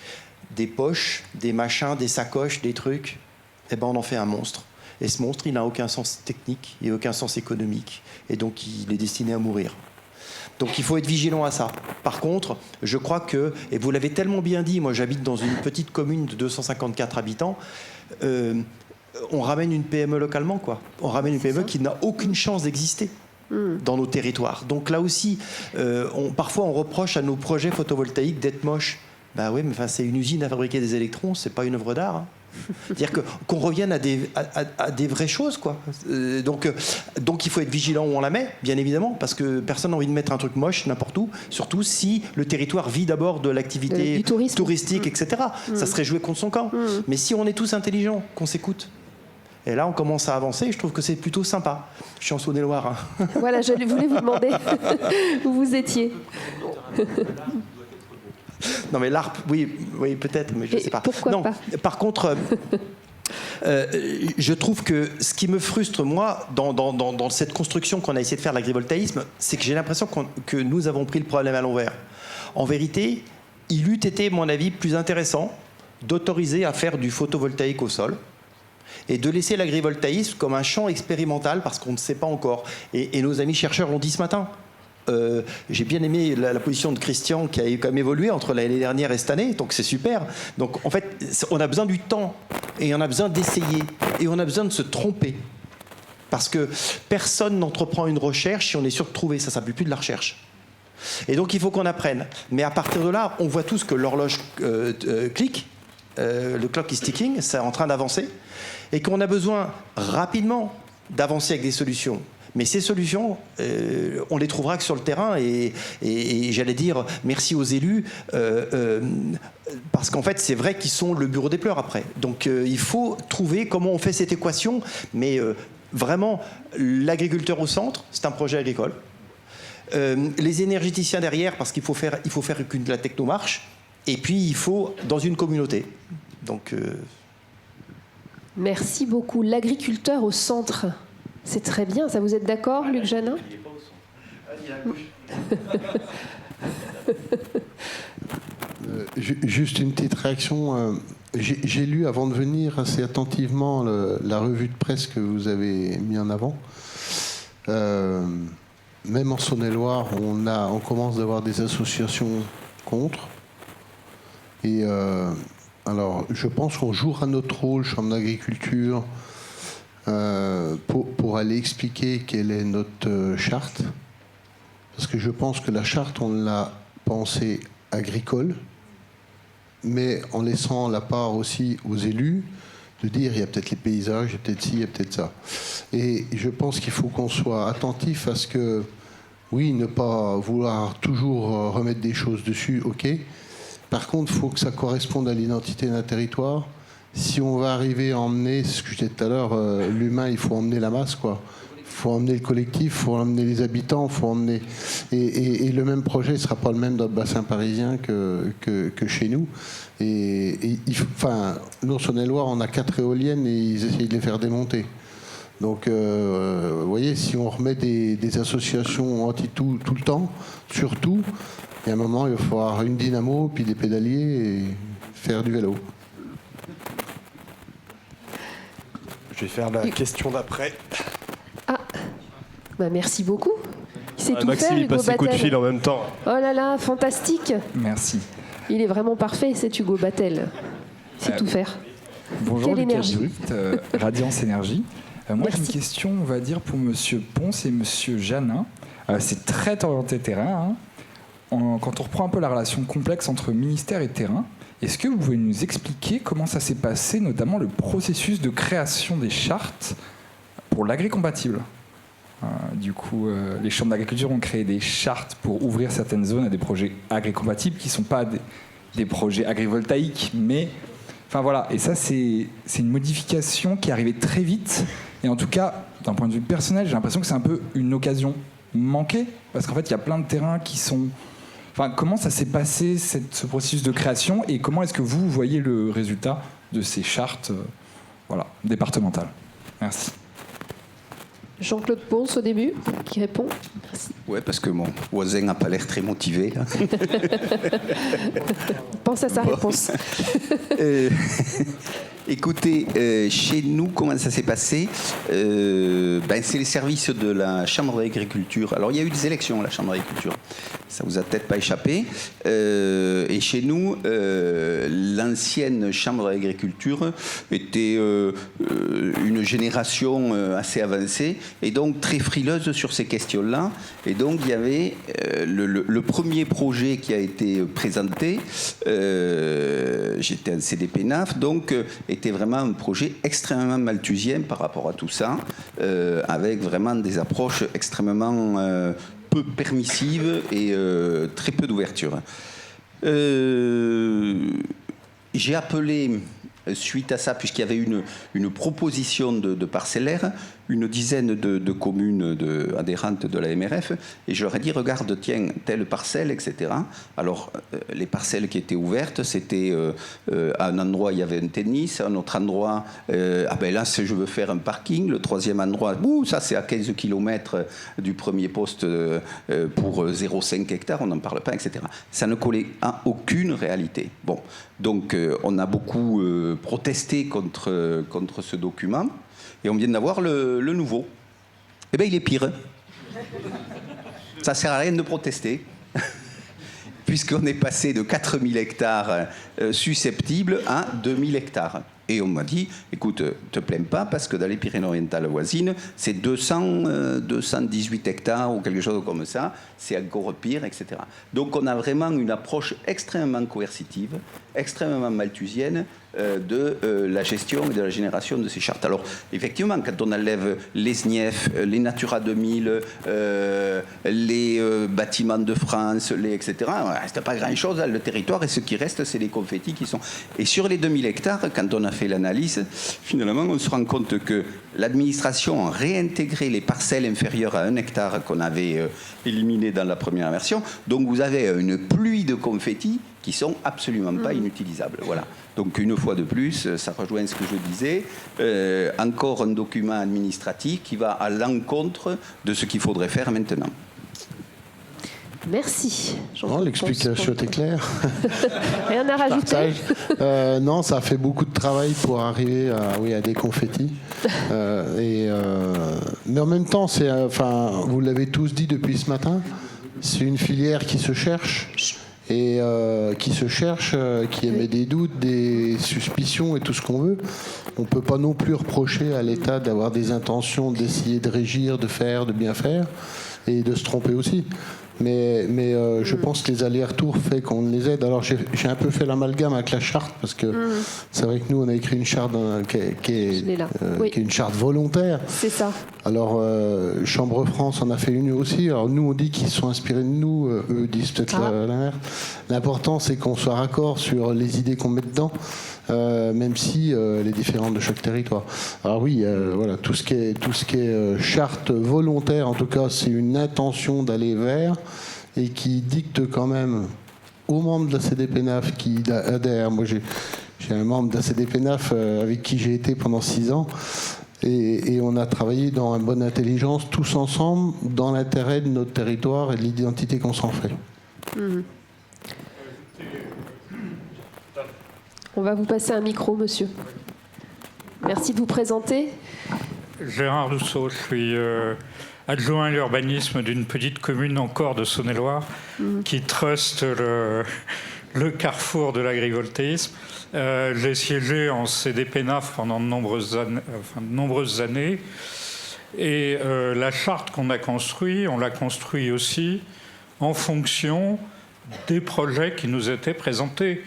des poches, des machins, des sacoches, des trucs, eh ben on en fait un monstre. Et ce monstre, il n'a aucun sens technique et aucun sens économique. Et donc, il est destiné à mourir. Donc, il faut être vigilant à ça. Par contre, je crois que, et vous l'avez tellement bien dit, moi j'habite dans une petite commune de 254 habitants, on ramène une PME localement, quoi. On ramène une PME qui n'a aucune chance d'exister dans nos territoires. Donc là aussi, parfois on reproche à nos projets photovoltaïques d'être moches. Ben oui, mais enfin, c'est une usine à fabriquer des électrons, c'est pas une œuvre d'art. Hein. C'est-à-dire qu'on revienne à des vraies choses, quoi. Donc il faut être vigilant où on la met, bien évidemment, parce que personne n'a envie de mettre un truc moche n'importe où, surtout si le territoire vit d'abord de l'activité touristique, etc. Ça serait jouer contre son camp. Mais si on est tous intelligents, qu'on s'écoute, et là, on commence à avancer. Je trouve que c'est plutôt sympa. Je suis en Saône-et-Loire. Hein. Voilà, je voulais vous demander où vous étiez. Non, mais l'ARP, oui, peut-être, mais je ne sais pas. Pourquoi pas ? Par contre, je trouve que ce qui me frustre, moi, dans cette construction qu'on a essayé de faire de l'agrivoltaïsme, c'est que j'ai l'impression que nous avons pris le problème à l'envers. En vérité, il eût été, à mon avis, plus intéressant d'autoriser à faire du photovoltaïque au sol, et de laisser l'agrivoltaïsme comme un champ expérimental, parce qu'on ne sait pas encore. Et nos amis chercheurs l'ont dit ce matin. J'ai bien aimé la position de Christian, qui a quand même évolué entre l'année dernière et cette année, donc c'est super. Donc en fait, on a besoin du temps, et on a besoin d'essayer, et on a besoin de se tromper. Parce que personne n'entreprend une recherche si on est sûr de trouver, ça ne s'appelle plus de la recherche. Et donc il faut qu'on apprenne. Mais à partir de là, on voit tous que l'horloge clique, le clock is ticking, c'est en train d'avancer, et qu'on a besoin rapidement d'avancer avec des solutions. Mais ces solutions, on les trouvera que sur le terrain, et j'allais dire merci aux élus, parce qu'en fait c'est vrai qu'ils sont le bureau des pleurs après. Donc il faut trouver comment on fait cette équation, mais vraiment l'agriculteur au centre, c'est un projet agricole. Les énergéticiens derrière, parce qu'il faut faire que la techno marche, et puis il faut dans une communauté. Donc merci beaucoup. L'agriculteur au centre, c'est très bien. Ça, vous êtes d'accord, Luc Janin ? Juste une petite réaction. J'ai lu avant de venir assez attentivement la revue de presse que vous avez mis en avant. Même en Saône-et-Loire, on commence d'avoir des associations contre. Et alors, je pense qu'on jouera notre rôle, Chambre d'agriculture, pour aller expliquer quelle est notre charte. Parce que je pense que la charte, on l'a pensée agricole, mais en laissant la part aussi aux élus de dire il y a peut-être les paysages, il y a peut-être ci, il y a peut-être ça. Et je pense qu'il faut qu'on soit attentif à ce que, oui, ne pas vouloir toujours remettre des choses dessus, ok. Par contre, il faut que ça corresponde à l'identité d'un territoire si on va arriver à emmener, ce que je disais tout à l'heure, l'humain, il faut emmener la masse, quoi. Il faut emmener le collectif, il faut emmener les habitants, il faut emmener... Et le même projet ne sera pas le même dans le bassin parisien que chez nous. Nous, en Saône-et-Loire, on a 4 éoliennes et ils essayent de les faire démonter. Donc, vous voyez, si on remet des associations anti-tout tout le temps, surtout, il y a un moment, il va falloir une dynamo, puis des pédaliers et faire du vélo. Je vais faire la question d'après. Ah, merci beaucoup. Il sait tout Maxime, faire, il passe ses coups de fil en même temps. Oh là là, fantastique. Merci. Il est vraiment parfait, cet Hugo Battel. Il sait tout faire. Bonjour, Quelle Lucas énergie. Girupt, Radiance Énergie. Moi, j'ai une question, on va dire, pour Monsieur Ponce et Monsieur Janin. C'est très orienté terrain. Quand on reprend un peu la relation complexe entre ministère et terrain, est-ce que vous pouvez nous expliquer comment ça s'est passé, notamment le processus de création des chartes pour l'agri-compatible ? Du coup, les chambres d'agriculture ont créé des chartes pour ouvrir certaines zones à des projets agri-compatibles qui ne sont pas des projets agrivoltaïques, mais... Enfin voilà, et ça c'est une modification qui est arrivée très vite, et en tout cas, d'un point de vue personnel, j'ai l'impression que c'est un peu une occasion manquée, parce qu'en fait, il y a plein de terrains qui sont... Enfin, comment ça s'est passé, ce processus de création, et comment est-ce que vous voyez le résultat de ces chartes départementales ? Merci. Jean-Claude Ponce au début, qui répond. Merci. Ouais, parce que mon voisin n'a pas l'air très motivé, là. Pense à sa réponse. Écoutez, chez nous, comment ça s'est passé ? C'est les services de la Chambre d'agriculture. Alors, il y a eu des élections à la Chambre d'agriculture. Ça vous a peut-être pas échappé. Et chez nous, l'ancienne Chambre d'agriculture était une génération assez avancée et donc très frileuse sur ces questions-là. Et donc, il y avait le premier projet qui a été présenté. J'étais un CDP-NAF, donc était vraiment un projet extrêmement malthusien par rapport à tout ça, avec vraiment des approches extrêmement peu permissives et très peu d'ouverture. J'ai appelé, suite à ça, puisqu'il y avait une proposition de parcellaire, une dizaine de communes adhérentes de la MRF, et je leur ai dit, regarde, tiens, telle parcelle, etc. Alors, les parcelles qui étaient ouvertes, c'était à un endroit, il y avait un tennis, à un autre endroit, là, je veux faire un parking, le troisième endroit, ça c'est à 15 km du premier poste pour 0,5 hectares, on n'en parle pas, etc. Ça ne collait à aucune réalité. Bon, donc on a beaucoup protesté contre ce document. Et on vient d'avoir le nouveau. Eh bien, il est pire. Ça ne sert à rien de protester, puisqu'on est passé de 4000 hectares susceptibles à 2000 hectares. Et on m'a dit, écoute, te plains pas, parce que dans les Pyrénées-Orientales voisines, c'est 218 hectares ou quelque chose comme ça, c'est encore pire, etc. Donc on a vraiment une approche extrêmement coercitive, extrêmement malthusienne de la gestion et de la génération de ces chartes. Alors, effectivement, quand on enlève les SNIEF, les Natura 2000, les bâtiments de France, etc., il ne reste pas grand-chose dans le territoire, et ce qui reste, c'est les confettis qui sont... Et sur les 2000 hectares, quand on a fait l'analyse, finalement, on se rend compte que l'administration a réintégré les parcelles inférieures à 1 hectare qu'on avait éliminées dans la première version. Donc, vous avez une pluie de confettis qui sont absolument pas inutilisables. Voilà. Donc, une fois de plus, ça rejoint ce que je disais, encore un document administratif qui va à l'encontre de ce qu'il faudrait faire maintenant. Merci. Non, l'explication était claire. Rien à rajouter. Non, ça a fait beaucoup de travail pour arriver à des confettis. Mais en même temps, vous l'avez tous dit depuis ce matin, c'est une filière qui se cherche. Et qui émet des doutes, des suspicions et tout ce qu'on veut. On ne peut pas non plus reprocher à l'État d'avoir des intentions d'essayer de régir, de faire, de bien faire, et de se tromper aussi. Mais je pense que les allers-retours fait qu'on les aide. Alors j'ai un peu fait l'amalgame avec la charte, parce que c'est vrai que nous on a écrit une charte qui est une charte volontaire. C'est ça. Alors, Chambre France en a fait une aussi. Alors, nous, on dit qu'ils sont inspirés de nous. Eux disent peut-être l'inverse. L'important, c'est qu'on soit raccord sur les idées qu'on met dedans, même si elle est différente de chaque territoire. Alors oui, voilà, tout ce qui est charte volontaire, en tout cas, c'est une intention d'aller vers et qui dicte quand même aux membres de la CDPENAF qui adhèrent. Moi, j'ai un membre de la CDPENAF avec qui j'ai été pendant 6 ans. Et on a travaillé dans une bonne intelligence, tous ensemble, dans l'intérêt de notre territoire et de l'identité qu'on s'en fait. Mmh. On va vous passer un micro, monsieur. Merci de vous présenter. Gérard Rousseau, je suis adjoint à l'urbanisme d'une petite commune encore de Saône-et-Loire qui truste le carrefour de l'agrivoltaïsme. J'ai siégé en CDPENAF pendant de nombreuses années. Et la charte qu'on a construite, on l'a construite aussi en fonction des projets qui nous étaient présentés.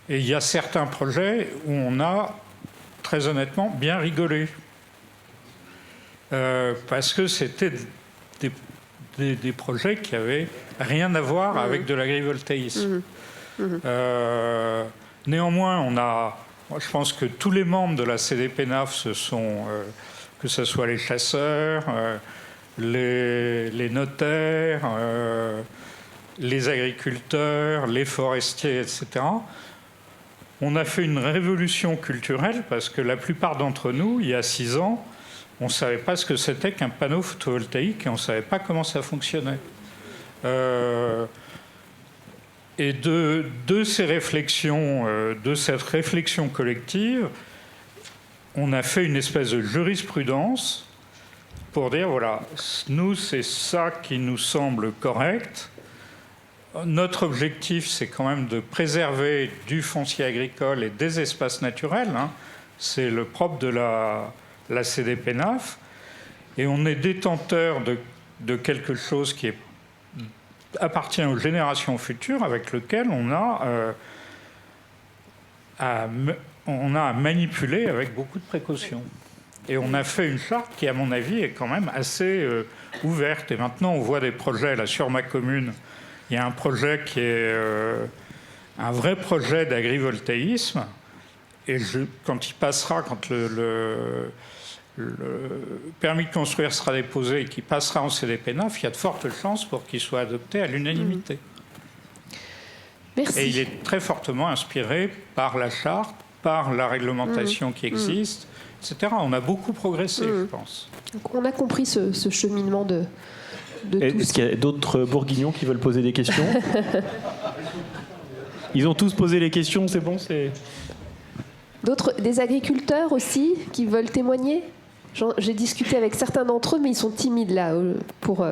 Et il y a certains projets où on a, très honnêtement, bien rigolé. Parce que c'était des projets qui n'avaient rien à voir avec de l'agrivoltaïsme. Néanmoins, je pense que tous les membres de la CDPENAF se sont, que ce soit les chasseurs, les notaires, les agriculteurs, les forestiers, etc. On a fait une révolution culturelle parce que la plupart d'entre nous, il y a 6 ans, on ne savait pas ce que c'était qu'un panneau photovoltaïque et on ne savait pas comment ça fonctionnait. Et de ces réflexions, de cette réflexion collective, on a fait une espèce de jurisprudence pour dire, voilà, nous, c'est ça qui nous semble correct. Notre objectif, c'est quand même de préserver du foncier agricole et des espaces naturels. Hein. C'est le propre de la CDPENAF. Et on est détenteur de quelque chose qui appartient aux générations futures, avec lequel on a à manipuler avec beaucoup de précautions. Et on a fait une charte qui, à mon avis, est quand même assez ouverte. Et maintenant, on voit des projets là sur ma commune. Il y a un projet qui est un vrai projet d'agrivoltaïsme. Et quand il passera, quand le permis de construire sera déposé et qu'il passera en CDPENAF, il y a de fortes chances pour qu'il soit adopté à l'unanimité. Merci. Et il est très fortement inspiré par la charte, par la réglementation qui existe, etc. On a beaucoup progressé, je pense. Donc on a compris ce cheminement de Est-ce qu'il y a d'autres bourguignons qui veulent poser des questions? Ils ont tous posé les questions, c'est bon, des agriculteurs aussi qui veulent témoigner? J'ai discuté avec certains d'entre eux, mais ils sont timides là.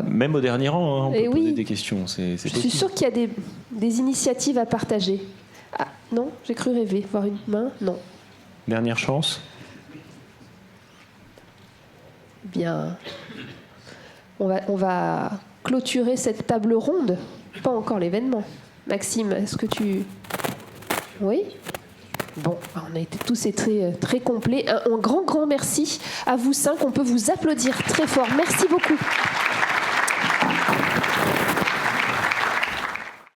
Même au dernier rang, hein, on peut poser des questions. Je suis sûre qu'il y a des initiatives à partager. Ah, non, j'ai cru rêver. Voir une main? Non. Dernière chance. Bien. On va clôturer cette table ronde. Pas encore l'événement. Maxime, est-ce que tu... Oui ? Bon, on a été tous très, très complets. Un grand merci à vous 5. On peut vous applaudir très fort. Merci beaucoup.